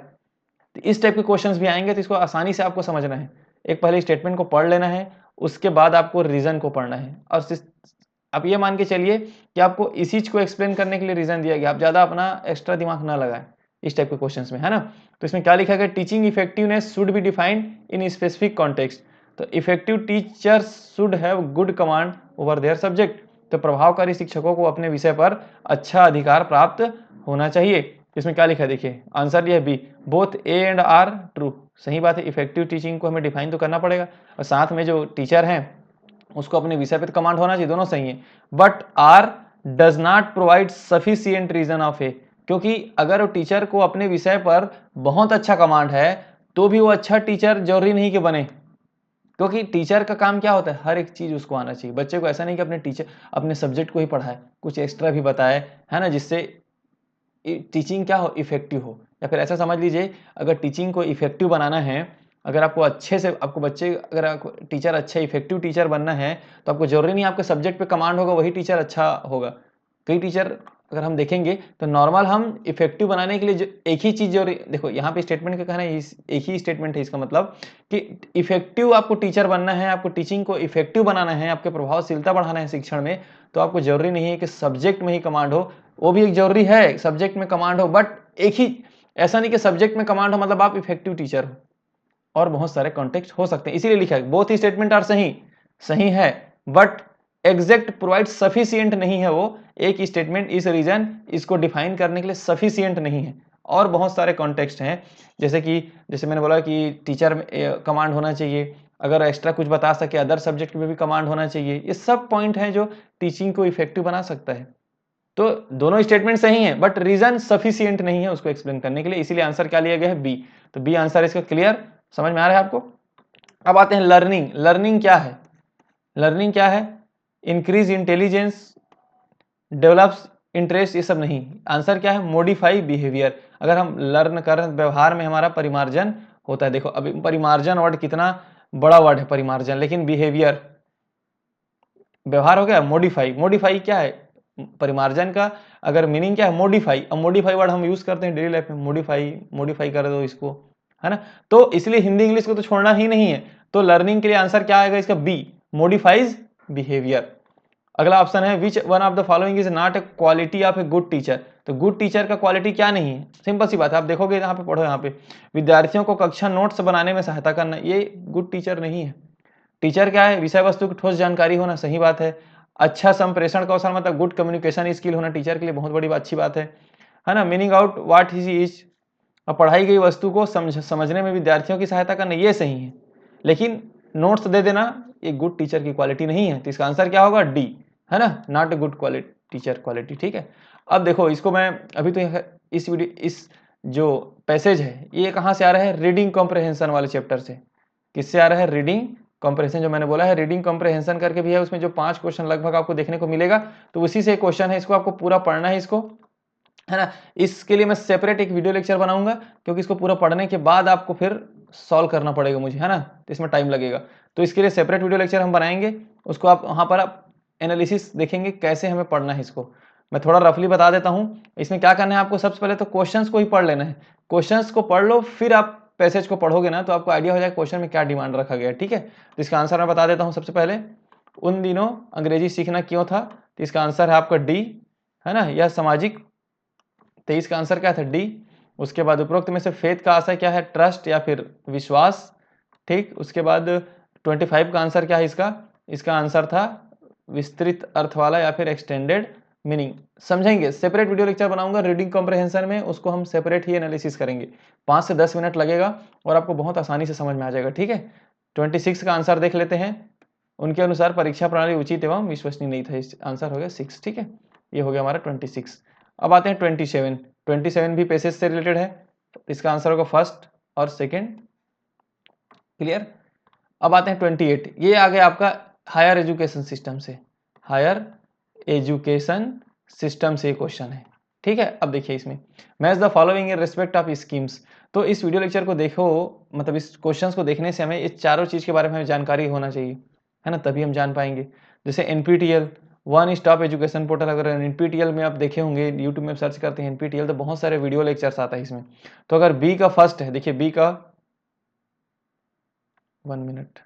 तो इस टाइप के क्वेश्चंस भी आएंगे, तो इसको आसानी से आपको समझना है। एक पहले स्टेटमेंट को पढ़ लेना है, उसके बाद आपको रीजन को पढ़ना है, और आप ये मान के चलिए कि आपको इस चीज को एक्सप्लेन करने के लिए रीजन दिया गया, आप ज्यादा अपना एक्स्ट्रा दिमाग ना लगाएं इस टाइप के क्वेश्चंस में, है ना। तो इसमें क्या लिखा गया, teaching effectiveness should be defined in specific context. तो effective teachers should have good command over their subject. तो प्रभावकारी शिक्षकों को अपने विषय पर अच्छा अधिकार प्राप्त होना चाहिए। इसमें क्या लिखा है देखिए, आंसर ये है B, both A and R true. सही बात है, इफेक्टिव टीचिंग को हमें डिफाइन तो करना पड़ेगा और साथ में जो टीचर हैं उसको अपने विषय पे तो कमांड होना चाहिए, दोनों सही है। But R does not provide sufficient reason of A, क्योंकि अगर वो टीचर को अपने विषय पर बहुत अच्छा कमांड है तो भी वो अच्छा टीचर जरूरी नहीं कि बने, क्योंकि टीचर का काम क्या होता है, हर एक चीज उसको आना चाहिए। बच्चे को ऐसा नहीं कि अपने टीचर अपने सब्जेक्ट को ही पढ़ाए, कुछ एक्स्ट्रा भी बताए, है ना, जिससे टीचिंग क्या हो, इफेक्टिव हो। या फिर ऐसा समझ लीजिए, अगर टीचिंग को इफेक्टिव बनाना है, अगर आपको अच्छे से आपको बच्चे अगर आपको टीचर अच्छा इफेक्टिव टीचर बनना है तो आपको जरूरी नहीं आपके सब्जेक्ट पे कमांड होगा वही टीचर अच्छा होगा। कई टीचर अगर हम देखेंगे तो नॉर्मल हम इफेक्टिव बनाने के लिए जो एक ही चीज जरूरी, देखो यहाँ पे स्टेटमेंट का कहना है एक ही स्टेटमेंट है, इसका मतलब कि इफेक्टिव आपको टीचर बनना है, आपको टीचिंग को इफेक्टिव बनाना है, आपके प्रभावशीलता बढ़ाना है शिक्षण में, तो आपको जरूरी नहीं है कि सब्जेक्ट में ही कमांड हो। वो भी एक जरूरी है सब्जेक्ट में कमांड हो, बट एक ही, ऐसा नहीं कि सब्जेक्ट में कमांड हो मतलब आप इफेक्टिव टीचर हो, और बहुत सारे कॉन्टेक्स्ट हो सकते हैं। इसीलिए लिखा है बोथ ही स्टेटमेंट आर सही, सही है, बट एग्जैक्ट प्रोवाइड सफिशिएंट नहीं है। वो एक ही स्टेटमेंट इस रीजन इसको डिफाइन करने के लिए सफिशिएंट नहीं है, और बहुत सारे कॉन्टेक्स्ट हैं, जैसे मैंने बोला कि टीचर में कमांड होना चाहिए, अगर एक्स्ट्रा कुछ बता सके अदर सब्जेक्ट में भी कमांड होना चाहिए। ये सब पॉइंट हैं जो टीचिंग को इफेक्टिव बना सकता है। तो दोनों स्टेटमेंट सही है बट रीजन सफिशिएंट नहीं है उसको एक्सप्लेन करने के लिए, इसीलिए आंसर क्या लिया गया है, बी। तो बी आंसर इसका क्लियर, समझ में आ रहा है आपको। अब आते हैं लर्निंग। लर्निंग क्या है, लर्निंग क्या है, इंक्रीज इंटेलिजेंस, डेवलप्स इंटरेस्ट, ये सब नहीं। आंसर क्या है, मॉडिफाई बिहेवियर। अगर हम लर्न कर रहे हैं व्यवहार में हमारा परिमार्जन होता है। देखो अभी परिमार्जन वर्ड कितना बड़ा वर्ड है परिमार्जन, लेकिन बिहेवियर व्यवहार हो गया। मॉडिफाई, मॉडिफाई क्या है, परिमार्जन का अगर मीनिंग क्या है, मॉडिफाई। अब मॉडिफाई वर्ड हम यूज करते हैं डेली लाइफ में, मॉडिफाई, मॉडिफाई कर दो इसको, है ना। तो इसलिए हिंदी इंग्लिश को तो छोड़ना ही नहीं है। तो लर्निंग के लिए आंसर क्या आएगा इसका, बी, मॉडिफाइज बिहेवियर। अगला ऑप्शन है which one of the following is not a quality of a good teacher. तो गुड टीचर का क्वालिटी क्या नहीं है, सिंपल सी बात है, आप देखोगे यहाँ पे, पढ़ो यहाँ पे, विद्यार्थियों को कक्षा नोट्स बनाने में सहायता करना, ये गुड टीचर नहीं है। टीचर क्या है, विषय वस्तु की ठोस जानकारी होना, सही बात है। अच्छा संप्रेषण कौशल मतलब गुड कम्युनिकेशन स्किल होना टीचर के लिए बहुत बड़ी अच्छी बात है ना। Meaning out what he is, अब पढ़ाई गई वस्तु को समझने में विद्यार्थियों की सहायता करना, ये सही है। लेकिन नोट्स दे देना ये गुड टीचर की क्वालिटी नहीं है। तो इसका आंसर क्या होगा, डी, है ना, not a good quality teacher quality. ठीक है, अब देखो इसको मैं अभी तो इस वीडियो इस जो पैसेज है ये कहाँ से आ रहा है, रीडिंग कॉम्प्रहेंशन वाले चैप्टर से। किससे आ रहा है, रीडिंग कॉम्प्रहेंशन, जो मैंने बोला है रीडिंग कॉम्प्रहेंशन करके भी है, उसमें जो 5 क्वेश्चन लगभग आपको देखने को मिलेगा, तो उसी से क्वेश्चन है, इसको आपको पूरा पढ़ना है इसको, है ना। इसके लिए मैं सेपरेट एक वीडियो लेक्चर बनाऊंगा, क्योंकि इसको पूरा पढ़ने के बाद आपको फिर सॉल्व करना पड़ेगा मुझे, है ना, तो इसमें टाइम लगेगा। तो इसके लिए सेपरेट वीडियो लेक्चर हम बनाएंगे, उसको आप वहाँ पर आप एनालिसिस देखेंगे कैसे हमें पढ़ना है इसको। मैं थोड़ा रफली बता देता हूँ। इसमें क्या करना है आपको, सबसे पहले तो क्वेश्चंस को ही पढ़ लेना है। क्वेश्चंस को पढ़ लो, फिर आप पैसेज को पढ़ोगे ना तो आपको आइडिया हो जाएगा क्वेश्चन में क्या डिमांड रखा गया है। ठीक है, तो इसका आंसर मैं बता देता हूँ। सबसे पहले, उन दिनों अंग्रेजी सीखना क्यों था, तो इसका आंसर है आपका डी, है ना। यह सामाजिक, 23 का आंसर क्या था, डी। उसके बाद उपरोक्त में से फेथ का आशय क्या है, ट्रस्ट या फिर विश्वास। ठीक, उसके बाद 25 का आंसर क्या है इसका, इसका आंसर था विस्तृत अर्थ वाला या फिर एक्सटेंडेड मीनिंग। समझेंगे, सेपरेट वीडियो लेक्चर बनाऊंगा रीडिंग कॉम्प्रहेंशन में, उसको हम सेपरेट ही एनालिसिस करेंगे। 5 से 10 मिनट लगेगा और आपको बहुत आसानी से समझ में आ जाएगा। ठीक है, 26 का आंसर देख लेते हैं। उनके अनुसार परीक्षा प्रणाली उचित एवं विश्वसनीय नहीं था, इस आंसर हो गया 6। ठीक है, ये हो गया हमारा 26। अब आते हैं 27। 27 भी पैसेज से रिलेटेड है, तो इसका आंसर होगा फर्स्ट और सेकंड। क्लियर। अब आते हैं 28, ये आ गया आपका हायर एजुकेशन सिस्टम से, हायर एजुकेशन सिस्टम से क्वेश्चन है। ठीक है, अब देखिए इसमें, match the following in respect of schemes. तो इस वीडियो लेक्चर को देखो, मतलब इस क्वेश्चंस को देखने से हमें इस चारों चीज के बारे में जानकारी होना चाहिए, है ना, तभी हम जान पाएंगे। जैसे NPTEL, one stop education portal, अगर एनपीटीएल में आप देखे होंगे, यूट्यूब में सर्च करते हैं एनपीटीएल तो बहुत सारे वीडियो लेक्चर्स आता है इसमें। तो अगर बी का फर्स्ट है, देखिए बी का 1 मिनट,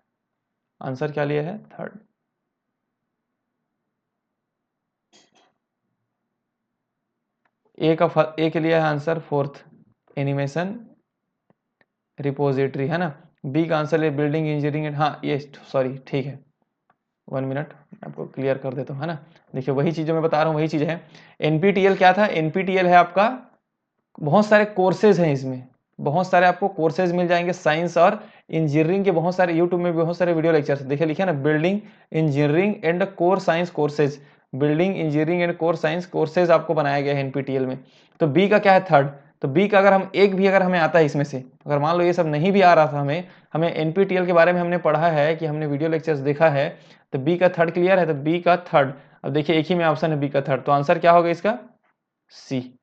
आंसर क्या लिया है, थर्ड। ए के लिए है आंसर फोर्थ, एनिमेशन रिपोजिटरी, है ना। बी का आंसर है बिल्डिंग इंजीनियरिंग एंड, हाँ ये सॉरी ठीक है, 1 मिनट आपको क्लियर कर देता हूँ, है ना। देखिए वही चीज़ जो मैं बता रहा हूँ वही चीज़ है। एनपीटीईएल क्या था, एनपीटीईएल है आपका, बहुत सारे कोर्सेज हैं इसमें, बहुत सारे आपको कोर्सेज मिल जाएंगे साइंस और इंजीनियरिंग के, बहुत सारे यूट्यूब में बहुत सारे वीडियो लेक्चर्स देखिए, लिखे ना building engineering and core science courses, building engineering and core science courses आपको बनाया गया है एनपीटीईएल में। तो बी का क्या है, थर्ड। तो बी का अगर हम एक भी अगर हमें आता है इसमें से, अगर मान लो ये सब नहीं भी आ रहा था हमें, हमें एनपीटीईएल के बारे में हमने पढ़ा है कि हमने वीडियो लेक्चर्स देखा है, तो बी का थर्ड क्लियर है, तो बी का थर्ड। अब देखिए एक ही में ऑप्शन है बी का थर्ड, तो आंसर क्या होगा इसका, सी।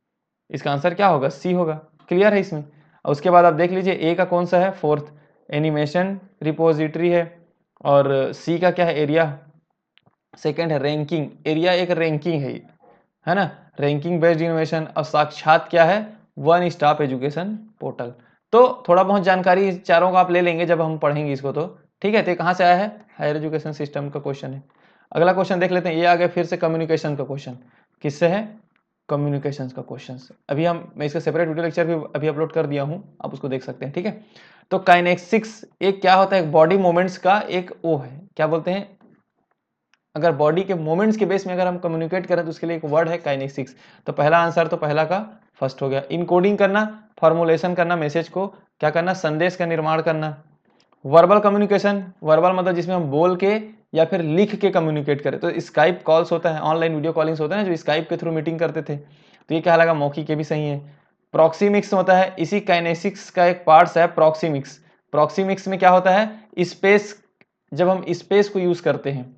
इसका आंसर क्या होगा, सी होगा, क्लियर है इसमें। और उसके बाद आप देख लीजिए ए का कौन सा है, फोर्थ, एनिमेशन रिपोजिटरी है, और सी का क्या है, एरिया, सेकंड है रैंकिंग, एरिया एक रैंकिंग है ना, रैंकिंग बेस्ड इनोवेशन, और साक्षात क्या है, वन स्टॉप एजुकेशन पोर्टल। तो थोड़ा बहुत जानकारी चारों का आप ले लेंगे जब हम पढ़ेंगे इसको, तो ठीक है। तो कहाँ से आया है, हायर एजुकेशन सिस्टम का क्वेश्चन है। अगला क्वेश्चन देख लेते हैं, ये आ गया फिर से कम्युनिकेशन का क्वेश्चन, किससे है, कम्युनिकेशंस का क्वेश्चन। अभी मैं इसका सेपरेट वीडियो लेक्चर भी अभी अपलोड कर दिया हूँ, आप उसको देख सकते हैं, ठीक है। तो काइनेसिक्स एक क्या होता है, बॉडी मूवमेंट्स का एक वो है, क्या बोलते हैं, अगर बॉडी के मूवमेंट्स के बेस में अगर हम कम्युनिकेट करें तो उसके लिए एक वर्ड है काइनेसिक्स। तो पहला आंसर तो पहला का फर्स्ट हो गया। इनकोडिंग करना, फॉर्मुलेशन करना, मैसेज को क्या करना, संदेश का निर्माण करना। वर्बल कम्युनिकेशन, वर्बल मतलब जिसमें हम बोल के या फिर लिख के कम्युनिकेट करें, तो स्काइप कॉल्स होता है, ऑनलाइन वीडियो कॉलिंग्स होता है ना, जो स्काइप के थ्रू मीटिंग करते थे, तो ये क्या लगा, मौखिक के भी सही है। प्रॉक्सीमिक्स होता है, इसी काइनेसिक्स का एक पार्ट्स है प्रॉक्सीमिक्स। प्रॉक्सीमिक्स में क्या होता है, स्पेस, जब हम स्पेस को यूज करते हैं,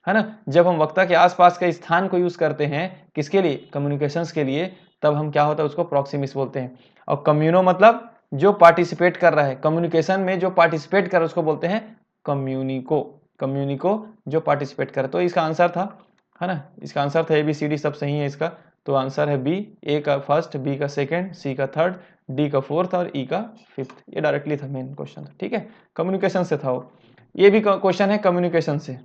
है ना, जब हम वक्ता के आसपास के स्थान को यूज करते हैं किसके लिए, कम्युनिकेशंस के लिए, तब हम क्या होता है उसको प्रॉक्सिमिक्स बोलते हैं। और कम्युनो मतलब जो पार्टिसिपेट कर रहा है कम्युनिकेशन में, जो पार्टिसिपेट कर रहा है उसको बोलते हैं कम्युनिको। कम्युनिको जो पार्टिसिपेट कर, तो इसका आंसर था, है ना, इसका आंसर था ABCD सब सही है इसका। तो आंसर है बी, ए का फर्स्ट, बी का सेकंड, सी का थर्ड, डी का फोर्थ और ई का फिफ्थ। ये डायरेक्टली था मेन क्वेश्चन, ठीक है, कम्युनिकेशन से था वो। ये भी क्वेश्चन है कम्युनिकेशन से,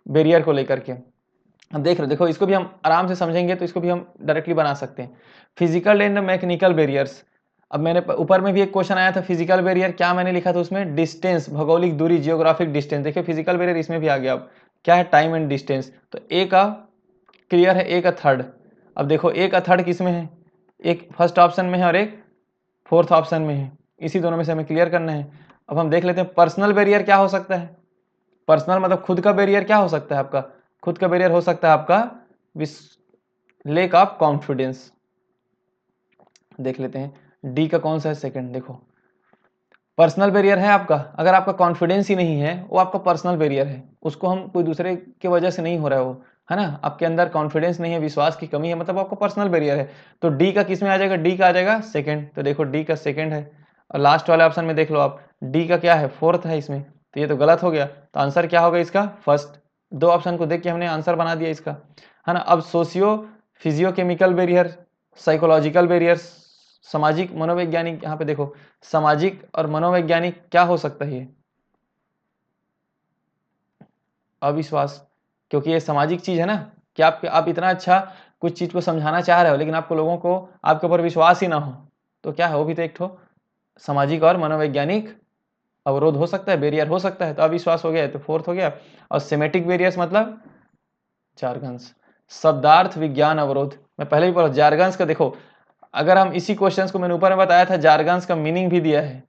बैरियर को लेकर के। अब देख रहे हो, देखो इसको भी हम आराम से समझेंगे तो इसको भी हम डायरेक्टली बना सकते हैं। Physical and mechanical barriers. अब मैंने ऊपर में भी एक क्वेश्चन आया था फिजिकल बैरियर, क्या मैंने लिखा था उसमें, डिस्टेंस, भौगोलिक दूरी, जियोग्राफिक डिस्टेंस। देखिए फिजिकल बैरियर इसमें भी आ गया, अब क्या है, टाइम एंड डिस्टेंस। तो ए का क्लियर है, ए का थर्ड। अब देखो ए का थर्ड किस में है, एक फर्स्ट ऑप्शन में है और एक फोर्थ ऑप्शन में है, इसी दोनों में से हमें क्लियर करना है। अब हम देख लेते हैं पर्सनल बैरियर क्या हो सकता है। पर्सनल मतलब खुद का बैरियर क्या हो सकता है आपका, खुद का बैरियर हो सकता है आपका लेक ऑफ कॉन्फिडेंस। देख लेते हैं डी का कौन सा है, सेकंड। देखो पर्सनल बैरियर है आपका, अगर आपका कॉन्फिडेंस ही नहीं है वो आपका पर्सनल बैरियर है, उसको हम कोई दूसरे की वजह से नहीं हो रहा है वो, है ना, आपके अंदर कॉन्फिडेंस नहीं है, विश्वास की कमी है, मतलब आपका पर्सनल बैरियर है। तो डी का किस में आ जाएगा, डी का आ जाएगा सेकंड। तो देखो डी का सेकंड है, और लास्ट वाले ऑप्शन में देख लो आप, डी का क्या है, फोर्थ है इसमें, तो ये तो गलत हो गया। तो आंसर क्या होगा इसका, फर्स्ट। दो ऑप्शन को देख के हमने आंसर बना दिया इसका, है ना। अब socio physiochemical barrier, psychological barrier, सामाजिक मनोवैज्ञानिक, यहाँ पे देखो सामाजिक और मनोवैज्ञानिक क्या हो सकता है, ये अविश्वास, क्योंकि ये सामाजिक चीज है ना, कि आप इतना अच्छा कुछ चीज को समझाना चाह रहे हो लेकिन आपको लोगों को आपके ऊपर विश्वास ही ना हो, तो क्या है, वो भी तो एक ठो सामाजिक और मनोवैज्ञानिक अवरोध हो सकता है, बैरियर हो सकता है। तो अविश्वास हो गया, तो फोर्थ हो गया। और सेमेटिक बैरियर्स मतलब जार्गन्स, शब्दार्थ विज्ञान अवरोध, मैं पहले भी पढ़ा जार्गन्स का। देखो अगर हम इसी क्वेश्चंस को मैंने ऊपर में बताया था, जार्गन्स का मीनिंग भी दिया है।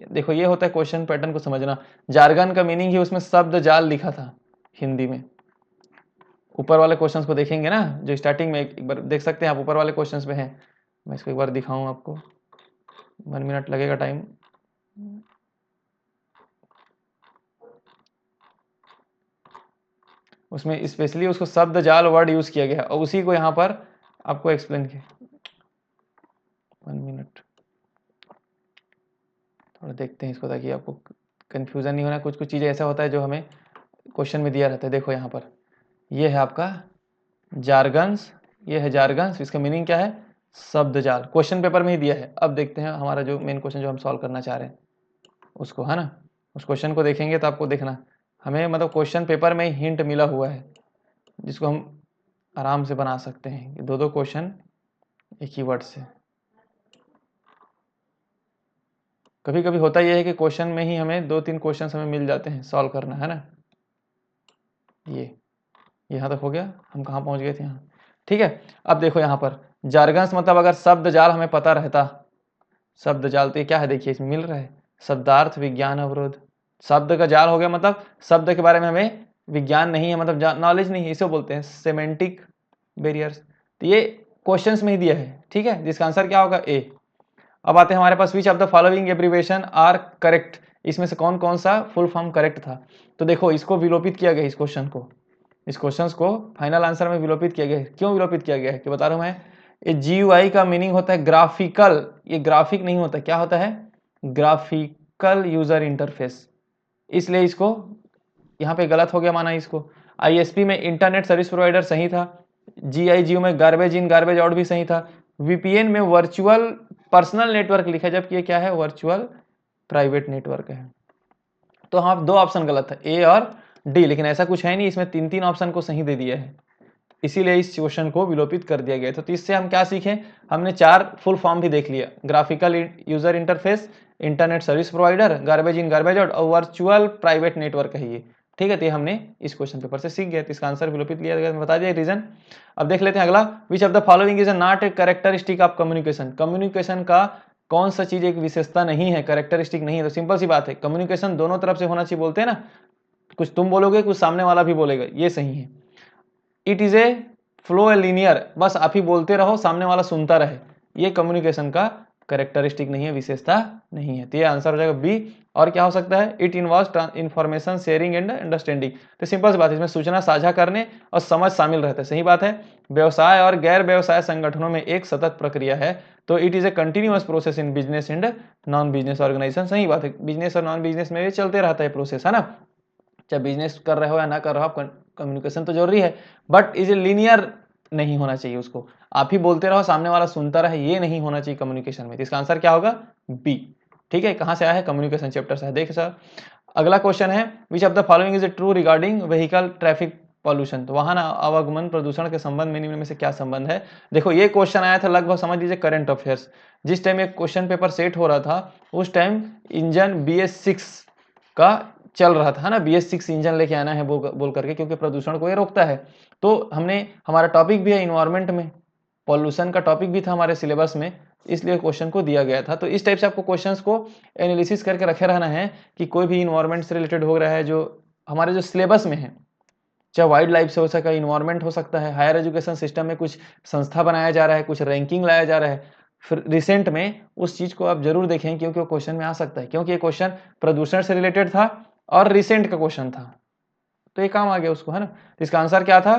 देखो ये होता है क्वेश्चन पैटर्न को समझना, जार्गन का मीनिंग ही उसमें शब्द जाल लिखा था हिंदी में। ऊपर वाले क्वेश्चंस को देखेंगे ना, जो स्टार्टिंग में एक बार देख सकते हैं आप, ऊपर वाले क्वेश्चंस में है, मैं इसको एक बार दिखाऊं आपको, 1 मिनट लगेगा टाइम। उसमें स्पेशली उसको शब्द जाल वर्ड यूज किया गया और उसी को यहाँ पर आपको एक्सप्लेन किया। 1 मिनट, थोड़ा देखते हैं इसको ताकि आपको कंफ्यूजन नहीं होना। कुछ कुछ चीज़ें ऐसा होता है जो हमें क्वेश्चन में दिया रहता है। देखो यहाँ पर ये है आपका जार्गन्स, ये है जार्गन्स, इसका मीनिंग क्या है, शब्द जाल, क्वेश्चन पेपर में ही दिया है। अब देखते हैं हमारा जो मेन क्वेश्चन जो हम सॉल्व करना चाह रहे हैं उसको, है ना, उस क्वेश्चन को देखेंगे तो आपको देखना हमें मतलब क्वेश्चन पेपर में हिंट मिला हुआ है जिसको हम आराम से बना सकते हैं, दो दो क्वेश्चन एक ही वर्ड से। कभी कभी होता यह है कि क्वेश्चन में ही हमें 2-3 क्वेश्चन हमें मिल जाते हैं सॉल्व करना, है ना। ये यहाँ तक हो गया, हम कहाँ पहुँच गए थे यहाँ, ठीक है। अब देखो यहाँ पर जार्गन्स मतलब अगर शब्द जाल हमें पता रहता, शब्द जाल तो ये क्या है, देखिए इसमें मिल रहा है शब्दार्थ विज्ञान अवरोध। शब्द का जाल हो गया मतलब शब्द के बारे में हमें विज्ञान नहीं है, मतलब नॉलेज नहीं है, इसे बोलते हैं सेमेंटिक बैरियर्स। तो ये क्वेश्चंस में ही दिया है, ठीक है, जिसका आंसर क्या होगा ए। अब आते हैं हमारे पास which of the following abbreviation are correct, इसमें से कौन कौन सा फुल फॉर्म करेक्ट था। तो देखो इसको विलोपित किया गया, इस क्वेश्चन को, इस क्वेश्चन को फाइनल आंसर में विलोपित किया गया है। क्यों विलोपित किया गया है कि बता रहा हूं मैं, ये GUI का मीनिंग होता है ग्राफिकल, ये ग्राफिक नहीं होता, क्या होता है, ग्राफिकल यूजर इंटरफेस, इसलिए इसको यहाँ पे गलत हो गया माना इसको। ISP में इंटरनेट सर्विस प्रोवाइडर सही था, GIGO में गार्बेज इन गार्बेज आउट भी सही था, VPN में वर्चुअल पर्सनल नेटवर्क लिखा है, जबकि ये क्या है, वर्चुअल प्राइवेट नेटवर्क है। तो हाँ, 2 ऑप्शन गलत है, ए और डी, लेकिन ऐसा कुछ है नहीं, इसमें 3-3 ऑप्शन को सही दे दिया है, इसीलिए इस क्वेश्चन को विलोपित कर दिया गया। तो इससे हम क्या सीखे, हमने 4 फुल फॉर्म भी देख लिया, graphical user interface, internet service provider, garbage in garbage out और वर्चुअल प्राइवेट नेटवर्क है ये, ठीक है। तो हमने इस क्वेश्चन पेपर से सीख गए, तो इसका आंसर विलोपित लिया गया, बता दिया रीजन। अब देख लेते हैं अगला, विच of the following is not a characteristic of communication, communication का कौन सा चीज एक विशेषता नहीं है, कैरेक्टरिस्टिक नहीं है। तो सिंपल सी बात है, कम्युनिकेशन दोनों तरफ से होना चाहिए, बोलते हैं ना, कुछ तुम बोलोगे कुछ सामने वाला भी बोलेगा, ये सही है। It is A flow a linear, बस आप ही बोलते रहो सामने वाला सुनता रहे, ये कम्युनिकेशन का कैरेक्टरिस्टिक नहीं है, विशेषता नहीं है। तो ये आंसर हो जाएगा बी। और क्या हो सकता है, it involves information sharing and understanding, तो सिंपल सी बात है, इसमें सूचना साझा करने और समझ शामिल रहता है, सही बात है। व्यवसाय और गैर व्यवसाय संगठनों में एक सतत प्रक्रिया है, तो it is a continuous process in business and non business organisation, सही बात है, बिजनेस और नॉन बिजनेस में भी चलते रहता है प्रोसेस, है ना। चाहे बिजनेस कर रहे हो या ना कर रहे हो, आप कम्युनिकेशन तो जरूरी है, बट इज ए लीनियर नहीं होना चाहिए, उसको आप ही बोलते रहो सामने वाला सुनता रहे, ये नहीं होना चाहिए कम्युनिकेशन में। इसका आंसर क्या होगा, बी, ठीक है। कहां से आया है, कम्युनिकेशन चैप्टर से, देख सर। अगला क्वेश्चन है, विच of the following is a true regarding vehicle traffic pollution, तो वाहन आवागमन प्रदूषण के संबंध में निम्न में से क्या संबंध है। देखो ये क्वेश्चन आया था लगभग समझ लीजिए करंट अफेयर्स, जिस टाइम एक क्वेश्चन पेपर सेट हो रहा था उस टाइम इंजन BS6 का चल रहा था, है ना, BS6 इंजन लेके आना है बोल करके, क्योंकि प्रदूषण को ये रोकता है। तो हमने, हमारा टॉपिक भी है इन्वायरमेंट में, पॉल्यूशन का टॉपिक भी था हमारे सिलेबस में, इसलिए क्वेश्चन को दिया गया था। तो इस टाइप से आपको क्वेश्चंस को एनालिसिस करके रखे रहना है कि कोई भी इन्वायरमेंट से रिलेटेड हो रहा है जो हमारे जो सिलेबस में है, चाहे वाइल्ड लाइफ से हो सकता है, इन्वायरमेंट हो सकता है, हायर एजुकेशन सिस्टम में कुछ संस्था बनाया जा रहा है, कुछ रैंकिंग लाया जा रहा है, फिर रिसेंट में उस चीज को आप जरूर देखें, क्योंकि वो क्वेश्चन में आ सकता है, क्योंकि ये क्वेश्चन प्रदूषण से रिलेटेड था और रिसेंट का क्वेश्चन था, तो ये काम आ गया उसको, है ना। तो इसका आंसर क्या था,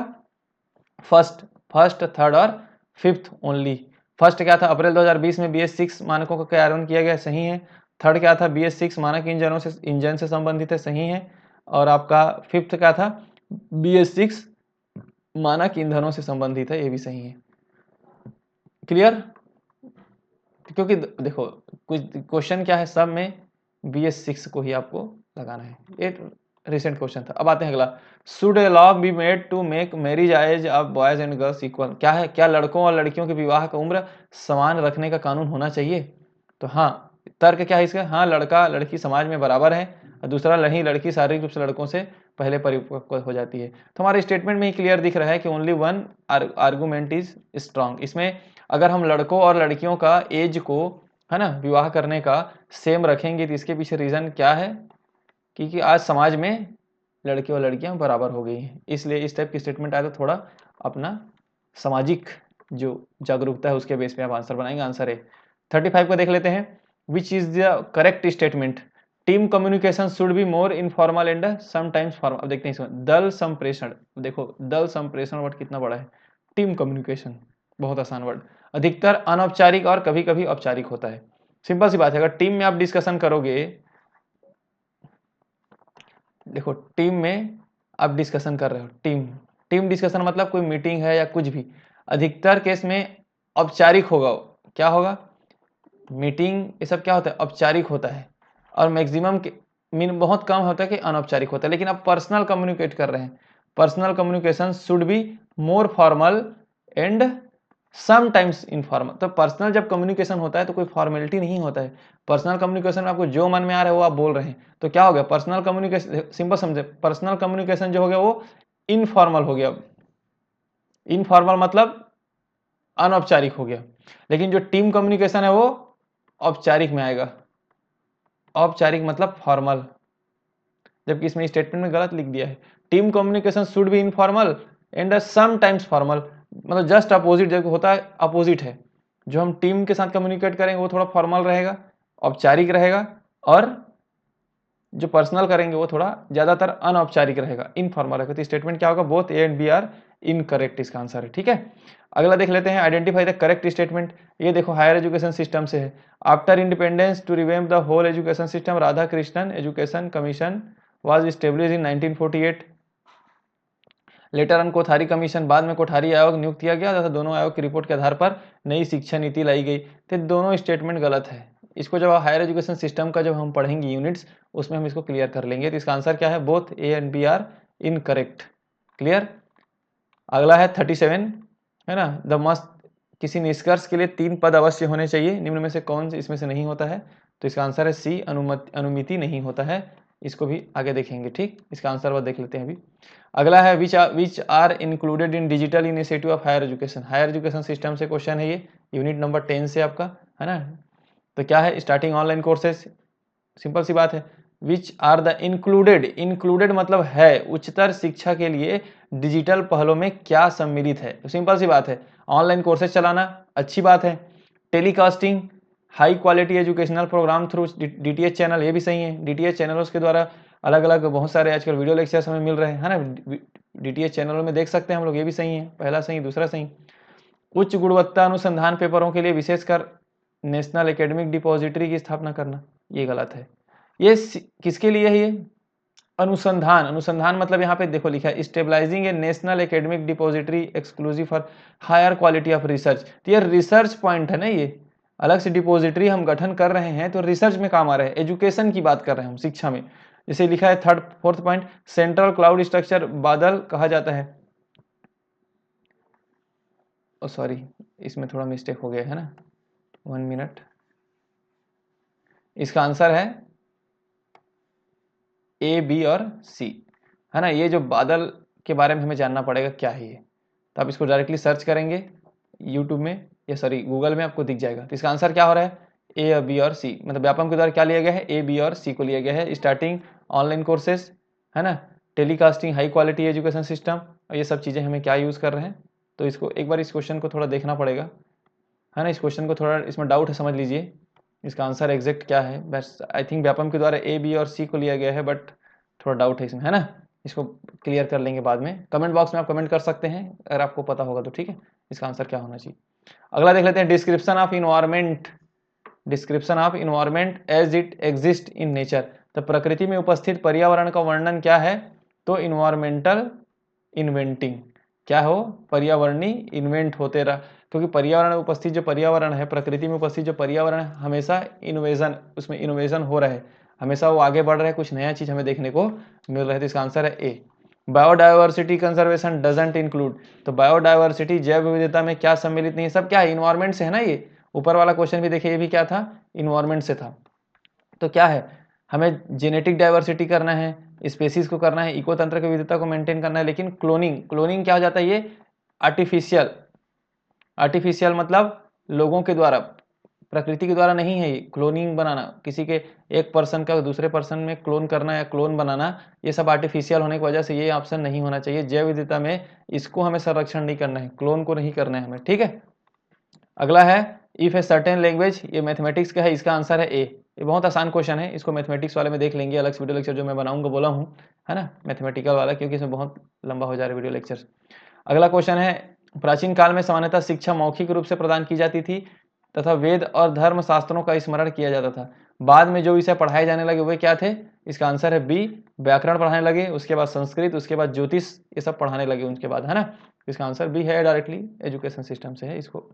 फर्स्ट, थर्ड और फिफ्थ ओनली। फर्स्ट क्या था, अप्रैल 2020 में BS6 मानकों का कार्यान्वयन किया गया, सही है। थर्ड क्या था, BS6 मानक इंजन से संबंधित है, सही है। और आपका फिफ्थ क्या था, BS6 मानक ईंधनों से संबंधित है, ये भी सही है। क्लियर, क्योंकि देखो कुछ क्वेश्चन क्या है, सब में BS6 को ही आपको लगाना है, ये रिसेंट क्वेश्चन था। अब आते हैं अगला, should a law be made to make marriage age of boys and girls equal, क्या है, क्या लड़कों और लड़कियों के विवाह का उम्र समान रखने का कानून होना चाहिए। तो हाँ, तर्क क्या है इसका, हाँ लड़का लड़की समाज में बराबर है, और दूसरा लड़की शारीरिक रूप से लड़कों से पहले परिपक्व हो जाती है। तो हमारे स्टेटमेंट में ही क्लियर दिख रहा है कि only one argument is strong. इसमें अगर हम लड़कों और लड़कियों का एज को, है ना, विवाह करने का सेम रखेंगे, तो इसके पीछे रीजन क्या है, क्योंकि आज समाज में लड़के और लड़कियां बराबर हो गई हैं, इसलिए इस टाइप की स्टेटमेंट आए तो थोड़ा अपना सामाजिक जो जागरूकता है उसके बेस पे आप आंसर बनाएंगे। आंसर है 35 को देख लेते हैं, which is the correct statement, team communication should be more informal and sometimes formal. अब देखते हैं इसमें, दल संप्रेषण, देखो दल संप्रेषण वर्ड कितना बड़ा है, टीम कम्युनिकेशन बहुत आसान वर्ड, अधिकतर अनौपचारिक और कभी कभी औपचारिक होता है। सिंपल सी बात है, अगर टीम में आप डिस्कशन करोगे, देखो टीम में आप डिस्कशन कर रहे हो, टीम डिस्कशन मतलब कोई मीटिंग है या कुछ भी, अधिकतर केस में औपचारिक होगा, क्या होगा, मीटिंग, ये सब क्या होता है, औपचारिक होता है, और मैक्सिमम मीन बहुत कम होता है कि अनौपचारिक होता है। लेकिन आप पर्सनल कम्युनिकेट कर रहे हैं, personal communication should be more formal and sometimes informal. तो पर्सनल जब कम्युनिकेशन होता है तो कोई फॉर्मेलिटी नहीं होता है। पर्सनल कम्युनिकेशन में आपको जो मन में आ रहा है वो आप बोल रहे हैं, तो क्या हो गया पर्सनल कम्युनिकेशन, सिंपल समझे, पर्सनल कम्युनिकेशन जो हो गया वो इनफॉर्मल हो गया। इनफॉर्मल मतलब अनौपचारिक हो गया। लेकिन जो टीम कम्युनिकेशन है वो औपचारिक में आएगा। औपचारिक मतलब फॉर्मल, जबकि इसमें स्टेटमेंट में गलत लिख दिया है। Team communication should be informal and sometimes formal, मतलब जस्ट अपोजिट जब होता है, अपोजिट है। जो हम टीम के साथ कम्युनिकेट करेंगे वो थोड़ा फॉर्मल रहेगा, औपचारिक रहेगा, और जो पर्सनल करेंगे वो थोड़ा ज्यादातर अनौपचारिक रहेगा, इनफॉर्मल रहेगा। तो स्टेटमेंट क्या होगा, both A and B are incorrect, इसका आंसर है। ठीक है, अगला देख लेते हैं, आइडेंटिफाई द करेक्ट स्टेटमेंट। ये देखो हायर एजुकेशन सिस्टम से है। After independence to revamp the whole education system, Radhakrishnan education commission was establish in 1948। Later on Kothari commission, बाद में कोठारी आयोग नियुक्त किया गया तथा दोनों आयोग की रिपोर्ट के आधार पर नई शिक्षा नीति लाई गई। तो दोनों स्टेटमेंट गलत है। इसको जब हायर एजुकेशन सिस्टम का जब हम पढ़ेंगे यूनिट्स, उसमें हम इसको क्लियर कर लेंगे। तो इसका आंसर क्या है, both A and B are incorrect. Clear. अगला है 37, है ना, द मस्ट, किसी निष्कर्ष के लिए 3 पद अवश्य होने चाहिए, निम्न में से कौन से इसमें से नहीं होता है। तो इसका आंसर है सी, अनुमिति नहीं होता है। इसको भी आगे देखेंगे। ठीक, इसका आंसर वो देख लेते हैं अभी। अगला है which are included in digital initiative of higher education. Higher education system से क्वेश्चन है ये, यूनिट नंबर 10 से आपका, है ना। तो क्या है, स्टार्टिंग ऑनलाइन कोर्सेज, सिंपल सी बात है। Which are the included, included मतलब है, उच्चतर शिक्षा के लिए डिजिटल पहलों में क्या सम्मिलित है। तो सिंपल सी बात है, ऑनलाइन कोर्सेज चलाना अच्छी बात है, telecasting high quality educational programme through DTH channel, ये भी सही है। डीटीएच चैनलों के द्वारा अलग अलग बहुत सारे आजकल वीडियो लेक्चर्स हमें मिल रहे हैं, है ना, डीटीएच चैनलों में देख सकते हैं हम लोग, ये भी सही है, पहला सही, दूसरा सही। उच्च गुणवत्ता अनुसंधान पेपरों के लिए विशेषकर नेशनल एकेडमिक डिपॉजिटरी की स्थापना करना, ये गलत है। ये किसके लिए है, ये अनुसंधान, अनुसंधान मतलब यहाँ पे देखो लिखा है stabilising a national academic depository exclusive for higher quality of research. तो ये रिसर्च पॉइंट है ना, ये अलग से डिपॉजिटरी हम गठन कर रहे हैं तो रिसर्च में काम आ रहा है, एजुकेशन की बात कर रहे हैं हम, शिक्षा में। जैसे लिखा है fourth point, central cloud structure बादल कहा जाता है। ओ सॉरी, इसमें थोड़ा मिस्टेक हो गया है ना, 1 मिनट। इसका आंसर है ए, बी और सी, है ना। ये जो बादल के बारे में हमें जानना पड़ेगा क्या है ये, तो आप इसको डायरेक्टली सर्च करेंगे यूट्यूब में, या सॉरी गूगल में, आपको दिख जाएगा। तो इसका आंसर क्या हो रहा है, ए, बी और सी, मतलब व्यापम के द्वारा क्या लिया गया है, ए, बी और सी को लिया गया है। स्टार्टिंग ऑनलाइन कोर्सेज, है ना, telecasting high quality education system, और ये सब चीज़ें हमें क्या यूज़ कर रहे हैं। तो इसको एक बार इस क्वेश्चन को थोड़ा देखना पड़ेगा, है ना, इस क्वेश्चन को थोड़ा, इसमें डाउट है, समझ लीजिए इसका आंसर एग्जैक्ट क्या है। बस आई थिंक व्यापम के द्वारा ए, बी और सी को लिया गया है, बट थोड़ा डाउट है इसमें, है ना। इसको क्लियर कर लेंगे बाद में, कमेंट बॉक्स में आप कमेंट कर सकते हैं अगर आपको पता होगा तो, ठीक है, इसका आंसर क्या होना चाहिए। अगला देख लेते हैं, description of environment, description of environment as it exist in nature. तो प्रकृति में उपस्थित पर्यावरण का वर्णन क्या है, तो इन्वायरमेंटल इन्वेंटिंग, क्या हो, पर्यावरणीय इन्वेंट होते रहा, क्योंकि पर्यावरण में उपस्थित जो पर्यावरण है, प्रकृति में उपस्थित जो पर्यावरण है, हमेशा इनोवेशन, उसमें इनोवेशन हो रहा है, हमेशा वो आगे बढ़ रहा है, कुछ नया चीज हमें देखने को मिल रहा है। तो इसका आंसर है ए। बायोडाइवर्सिटी कंजर्वेशन डजंट इंक्लूड, तो बायोडाइवर्सिटी जैव विविधता में क्या सम्मिलित नहीं है, सब क्या है, इन्वायरमेंट से है ना। ये ऊपर वाला क्वेश्चन भी देखिए, ये भी क्या था, इन्वायरमेंट से था। तो क्या है, हमें जेनेटिक डाइवर्सिटी करना है, स्पेसीज को करना है, इको तंत्र की विविधता को मेंटेन करना है। लेकिन क्लोनिंग, क्लोनिंग क्या हो जाता है, ये आर्टिफिशियल, आर्टिफिशियल मतलब लोगों के द्वारा, प्रकृति के द्वारा नहीं है ये क्लोनिंग बनाना, किसी के एक पर्सन का दूसरे पर्सन में क्लोन करना या क्लोन बनाना, ये सब आर्टिफिशियल होने की वजह से ये ऑप्शन नहीं होना चाहिए। जैव विविधता में इसको हमें संरक्षण नहीं करना है, क्लोन को नहीं करना है हमें, ठीक है। अगला है इफ ए सर्टेन लैंग्वेज, ये मैथमेटिक्स का है, इसका आंसर है ए। ये बहुत आसान क्वेश्चन है, इसको मैथमेटिक्स वाले में देख लेंगे, अलग से वीडियो लेक्चर जो मैं बनाऊंगा बोला हूँ, है ना, मैथमेटिकल वाला, क्योंकि इसमें बहुत लंबा हो जा रहा है वीडियो लेक्चर। अगला क्वेश्चन है, प्राचीन काल में सामान्यतः शिक्षा मौखिक रूप से प्रदान की जाती थी तथा वेद और धर्म शास्त्रों का स्मरण किया जाता था। बाद में जो विषय पढ़ाए जाने लगे वे क्या थे, इसका आंसर है बी, व्याकरण पढ़ाने लगे, उसके बाद संस्कृत, उसके बाद ज्योतिष, ये सब पढ़ाने लगे उनके बाद, है ना। इसका आंसर बी है, डायरेक्टली एजुकेशन सिस्टम से है इसको।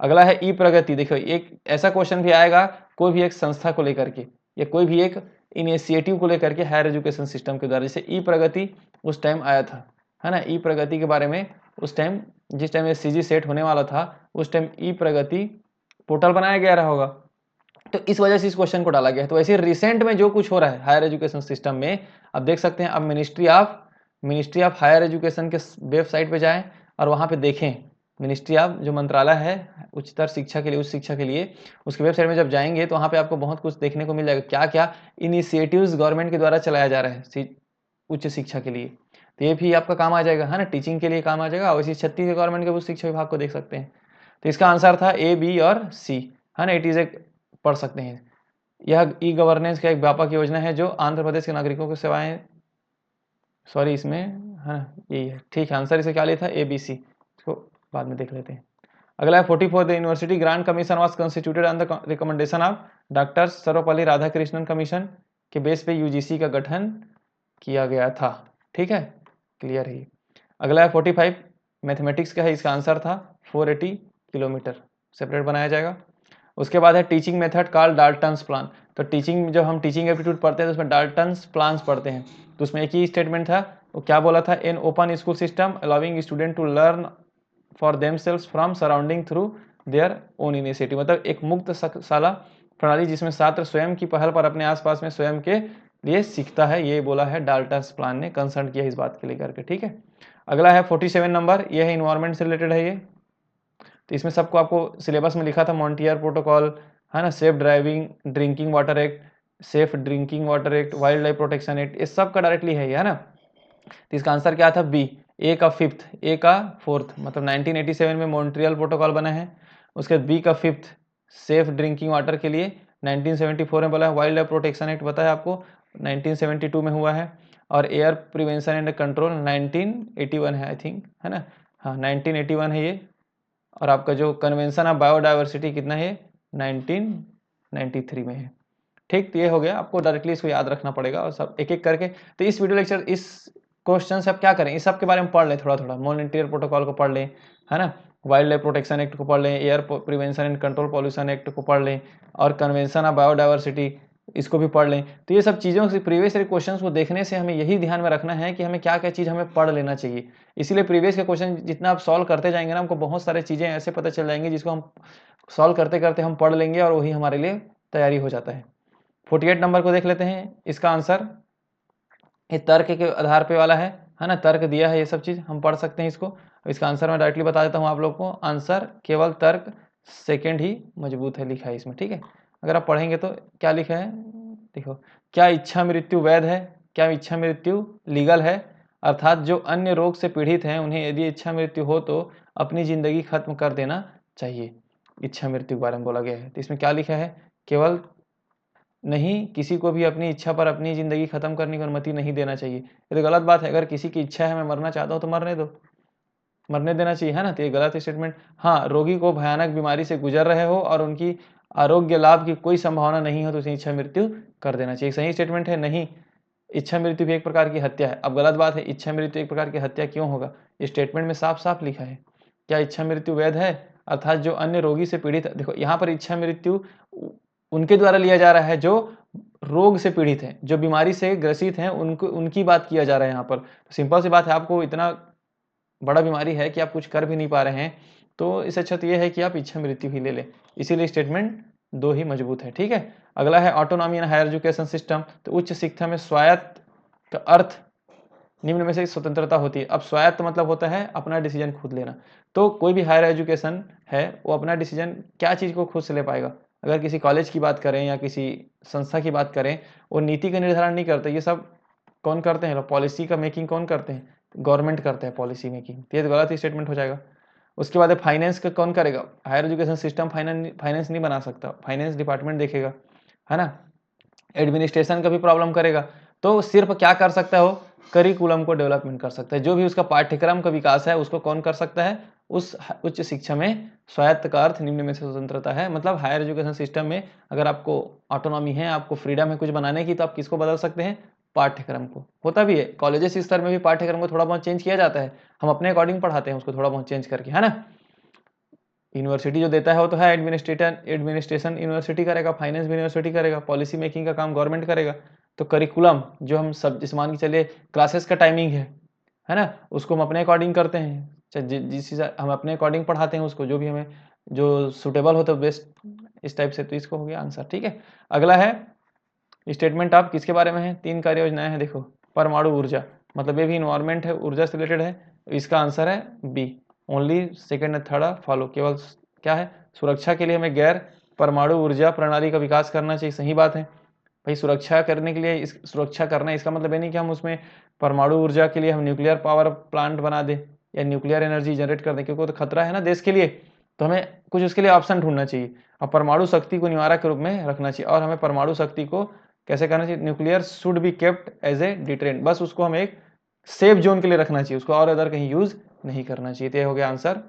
अगला है ई प्रगति, देखो एक ऐसा क्वेश्चन भी आएगा कोई भी एक संस्था को लेकर के, या कोई भी एक इनिशिएटिव को लेकर के हायर एजुकेशन सिस्टम के द्वारा, जैसे ई प्रगति उस टाइम आया था, है ना। ई प्रगति के बारे में उस टाइम जिस टाइम ये सीजी सेट होने वाला था उस टाइम ई प्रगति पोर्टल बनाया गया रहा होगा, तो इस वजह से इस क्वेश्चन को डाला गया है। तो ऐसे रिसेंट में जो कुछ हो रहा है हायर एजुकेशन सिस्टम में, अब देख सकते हैं, अब मिनिस्ट्री ऑफ हायर एजुकेशन के वेबसाइट पे जाएं और वहां पे देखें, मिनिस्ट्री ऑफ जो मंत्रालय है उच्चतर शिक्षा के लिए, उच्च शिक्षा के लिए, उसके वेबसाइट में जब जाएंगे तो वहां पे आपको बहुत कुछ देखने को मिल जाएगा, क्या क्या इनिशिएटिव्स गवर्नमेंट के द्वारा चलाया जा रहा है उच्च शिक्षा के लिए। तो ये भी आपका काम आ जाएगा, है ना, टीचिंग के लिए काम आ जाएगा। और इसी छत्तीसगढ़ गवर्नमेंट के उच्च शिक्षा विभाग को देख सकते हैं। तो इसका आंसर था ए, बी और सी, है ना। इट इज एक पढ़ सकते हैं। यह ई गवर्नेंस का एक व्यापक योजना है जो आंध्र प्रदेश के नागरिकों को सेवाएं, सॉरी इसमें, है ना, यही है, ठीक है। आंसर इसे क्या लिया था, ए बी सी, इसको बाद में देख लेते हैं। अगला है 44 the university grant commission was constituted on the recommendation of doctor Sarvepalli Radhakrishnan commission के बेस पे यूजीसी का गठन किया गया था। ठीक है, क्लियर है। अगला है 45 मैथमेटिक्स का है, इसका आंसर था 480 किलोमीटर, सेपरेट बनाया जाएगा। उसके बाद है teaching method called Dalton's plan. तो टीचिंग, जब हम टीचिंग एप्टीट्यूड पढ़ते हैं तो उसमें डाल्टन्स प्लान्स पढ़ते हैं, तो उसमें एक ही स्टेटमेंट था, वो क्या बोला था, an open school system allowing student to learn for themselves from surrounding through their own initiative. मतलब एक मुक्त शाला प्रणाली जिसमें छात्र स्वयं की पहल पर अपने आसपास में स्वयं के लिए सीखता है, ये बोला है डाल्टन्स प्लान ने, कंसर्न किया इस बात के लेकर के। ठीक है, अगला है 47 नंबर, ये है इन्वायरमेंट से रिलेटेड है ये। तो इसमें सबको आपको सिलेबस में लिखा था मॉन्टियर प्रोटोकॉल, है ना, safe driving drinking water act, safe drinking water act, wild life protection act, इस सब का डायरेक्टली है ना। तो इसका आंसर क्या था, बी, ए का फिफ्थ, ए का फोर्थ, मतलब 1987 में मॉन्ट्रियल प्रोटोकॉल बना है। उसके बाद बी का फिफ्थ सेफ ड्रिंकिंग वाटर के लिए 1974 में बोला है। वाइल्ड लाइफ प्रोटेक्शन एक्ट बताया आपको 1972 में हुआ है। और एयर प्रिवेंशन एंड कंट्रोल 1981 है आई थिंक, है ना, हाँ 1981 है ये। और आपका जो कन्वेंशन ऑफ बायोडाइवर्सिटी कितना है, 1993 में है। ठीक, तो ये हो गया, आपको डायरेक्टली इसको याद रखना पड़ेगा और सब एक एक करके। तो इस वीडियो लेक्चर, इस क्वेश्चन से आप क्या करें, इस सब के बारे में पढ़ लें थोड़ा थोड़ा, मॉनिटर प्रोटोकॉल को पढ़ लें, है ना, वाइल्ड लाइफ प्रोटेक्शन एक्ट को पढ़ लें, air prevention and control pollution act को पढ़ लें, और कन्वेंशन ऑफ बायोडाइवर्सिटी इसको भी पढ़ लें। तो ये सब चीज़ों से प्रीवियस क्वेश्चन को देखने से हमें यही ध्यान में रखना है कि हमें क्या क्या चीज़ हमें पढ़ लेना चाहिए। इसीलिए प्रीवियस के क्वेश्चन जितना आप सॉल्व करते जाएंगे ना, हमको बहुत सारी चीज़ें ऐसे पता चल जाएंगी जिसको हम सॉल्व करते करते हम पढ़ लेंगे और वही हमारे लिए तैयारी हो जाता है। 48 नंबर को देख लेते हैं। इसका आंसर ये तर्क के आधार पे वाला है ना, तर्क दिया है, ये सब चीज़ हम पढ़ सकते हैं इसको। इसका आंसर मैं डायरेक्टली बता देता हूँ आप लोग को, आंसर केवल तर्क सेकंड ही मजबूत है, लिखा है इसमें। ठीक है, अगर आप पढ़ेंगे तो क्या लिखा है, देखो, क्या इच्छा मृत्यु वैध है, क्या इच्छा मृत्यु लीगल है, अर्थात जो अन्य रोग से पीड़ित हैं उन्हें यदि इच्छा मृत्यु हो तो अपनी जिंदगी खत्म कर देना चाहिए, इच्छा मृत्यु के बारे में बोला गया है। तो इसमें क्या लिखा है, केवल नहीं, किसी को भी अपनी इच्छा पर अपनी ज़िंदगी ख़त्म करने की अनुमति नहीं देना चाहिए। ये तो गलत बात है, अगर किसी की इच्छा है मैं मरना चाहता हूँ तो मरने दो, मरने देना चाहिए, है ना। तो ये गलत स्टेटमेंट। हाँ, रोगी को भयानक बीमारी से गुजर रहे हो और उनकी आरोग्य लाभ की कोई संभावना नहीं हो तो उसे इच्छा मृत्यु कर देना चाहिए, सही स्टेटमेंट है। नहीं, इच्छा मृत्यु भी एक प्रकार की हत्या है। अब गलत बात है, इच्छा मृत्यु एक प्रकार की हत्या क्यों होगा, स्टेटमेंट में साफ साफ लिखा है, क्या इच्छा मृत्यु वैध है, अर्थात जो अन्य रोगी से पीड़ित है। देखो यहाँ पर इच्छा मृत्यु उनके द्वारा लिया जा रहा है जो रोग से पीड़ित हैं, जो बीमारी से ग्रसित हैं, उनको उनकी बात किया जा रहा है यहाँ पर। तो सिंपल सी बात है, आपको इतना बड़ा बीमारी है कि आप कुछ कर भी नहीं पा रहे हैं, तो इससे अच्छा तो ये है कि आप इच्छा मृत्यु ही ले लें। इसीलिए स्टेटमेंट दो ही मजबूत है। ठीक है, अगला है autonomy in higher education system. तो उच्च शिक्षा में स्वायत्त का अर्थ निम्न में से स्वतंत्रता होती है। अब स्वायत्त मतलब होता है अपना डिसीजन खुद लेना। तो कोई भी हायर एजुकेशन है वो अपना डिसीजन क्या चीज़ को खुद से ले पाएगा। अगर किसी कॉलेज की बात करें या किसी संस्था की बात करें, वो नीति का निर्धारण नहीं करते, ये सब कौन करते हैं, पॉलिसी का मेकिंग कौन करते हैं, गवर्नमेंट करते हैं पॉलिसी मेकिंग। तो ये तो गलत स्टेटमेंट हो जाएगा। उसके बाद फाइनेंस का कौन करेगा, हायर एजुकेशन सिस्टम फाइनेंस नहीं बना सकता, फाइनेंस डिपार्टमेंट देखेगा, है ना। एडमिनिस्ट्रेशन का भी प्रॉब्लम करेगा। तो सिर्फ क्या कर सकता है वो, करिकुलम को डेवलपमेंट कर सकता है, जो भी उसका पाठ्यक्रम का विकास है उसको कौन कर सकता है, उस उच्च शिक्षा में स्वायत्त का अर्थ निम्न में से स्वतंत्रता है। मतलब हायर एजुकेशन सिस्टम में अगर आपको ऑटोनॉमी है, आपको फ्रीडम है कुछ बनाने की, तो आप किसको बदल सकते हैं, पाठ्यक्रम को। होता भी है, कॉलेजेस स्तर में भी पाठ्यक्रम को थोड़ा बहुत चेंज किया जाता है, हम अपने अकॉर्डिंग पढ़ाते हैं उसको थोड़ा बहुत चेंज करके, है ना। यूनिवर्सिटी जो देता है वो तो है एडमिनिस्ट्रेशन यूनिवर्सिटी करेगा, फाइनेंस भी यूनिवर्सिटी करेगा, पॉलिसी मेकिंग का काम गवर्नमेंट करेगा। तो करिकुलम जो हम सब जिस मान के चलिए क्लासेस का टाइमिंग है ना, उसको हम अपने अकॉर्डिंग करते हैं, जिस हम अपने अकॉर्डिंग पढ़ाते हैं उसको, जो भी हमें जो सुटेबल हो तो बेस्ट, इस टाइप से। तो इसको हो गया आंसर, ठीक है। अगला है स्टेटमेंट आप किसके बारे में है, 3 कार्य योजनाएं हैं, देखो परमाणु ऊर्जा, मतलब ये भी इन्वायरमेंट है, ऊर्जा से रिलेटेड है। इसका आंसर है B, only second and third follow, केवल क्या है, सुरक्षा के लिए हमें गैर परमाणु ऊर्जा प्रणाली का विकास करना चाहिए। सही बात है भाई, सुरक्षा करने के लिए सुरक्षा करना है, इसका मतलब ये नहीं कि हम उसमें परमाणु ऊर्जा के लिए हम न्यूक्लियर पावर प्लांट बना दें या न्यूक्लियर एनर्जी जनरेट कर दें, क्योंकि तो खतरा है ना देश के लिए। तो हमें कुछ उसके लिए ऑप्शन ढूंढना चाहिए और परमाणु शक्ति को निवारक के रूप में रखना चाहिए। और हमें परमाणु शक्ति को कैसे करना चाहिए, nuclear should be kept as a deterrent, बस उसको हमें एक सेफ जोन के लिए रखना चाहिए, उसको और अदर कहीं यूज नहीं करना चाहिए। तो ये हो गया आंसर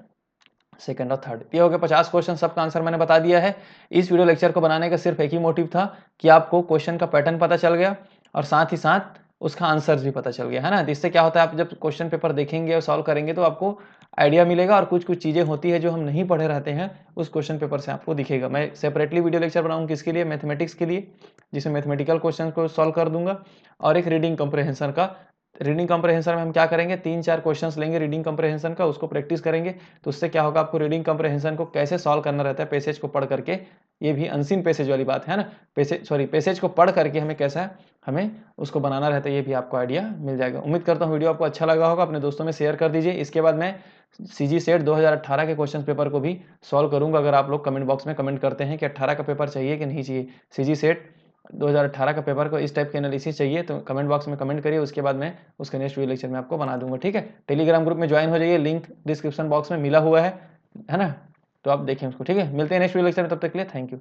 सेकंड और थर्ड। ये हो गया 50 क्वेश्चन, सबका आंसर मैंने बता दिया है। इस वीडियो लेक्चर को बनाने का सिर्फ एक ही मोटिव था कि आपको क्वेश्चन का पैटर्न पता चल गया और साथ ही साथ उसका आंसर भी पता चल गया, है ना। इससे क्या होता है, आप जब क्वेश्चन पेपर देखेंगे और सॉल्व करेंगे तो आपको आइडिया मिलेगा, और कुछ कुछ चीज़ें होती है जो हम नहीं पढ़े रहते हैं उस क्वेश्चन पेपर से आपको दिखेगा। मैं सेपरेटली वीडियो लेक्चर बनाऊंगा किसके लिए, मैथमेटिक्स के लिए, जिसमें मैथमेटिकल क्वेश्चन को सॉल्व कर दूंगा, और एक रीडिंग कंप्रहेंशन का। रीडिंग कंप्रहेंशन में हम क्या करेंगे, 3-4 क्वेश्चंस लेंगे रीडिंग कंप्रहेंशन का, उसको प्रैक्टिस करेंगे। तो उससे क्या होगा, आपको रीडिंग कंप्रहेंशन को कैसे सॉल्व करना रहता है पैसेज को पढ़ करके, ये भी अनसीन पैसेज वाली बात है ना, पैसेज को पढ़ करके हमें कैसा हमें उसको बनाना रहता है, ये भी आपको आइडिया मिल जाएगा। उम्मीद करता हूँ वीडियो आपको अच्छा लगा होगा, अपने दोस्तों में शेयर कर दीजिए। इसके बाद मैं सीजी सेट 2018 के क्वेश्चन पेपर को भी सॉल्व करूंगा। अगर आप लोग कमेंट बॉक्स में कमेंट करते हैं कि 18 का पेपर चाहिए कि नहीं चाहिए, सीजी सेट 2018 का पेपर को इस टाइप के एनालिसिस चाहिए, तो कमेंट बॉक्स में कमेंट करिए, उसके बाद मैं उसके नेक्स्ट वीडियो लेक्चर में आपको बना दूंगा, ठीक है। टेलीग्राम ग्रुप में ज्वाइन हो जाइए, लिंक डिस्क्रिप्शन बॉक्स में मिला हुआ है ना। तो आप देखें उसको, ठीक है। मिलते हैं नेक्स्ट वीडियो लेक्चर में, तब तक के लिए थैंक यू।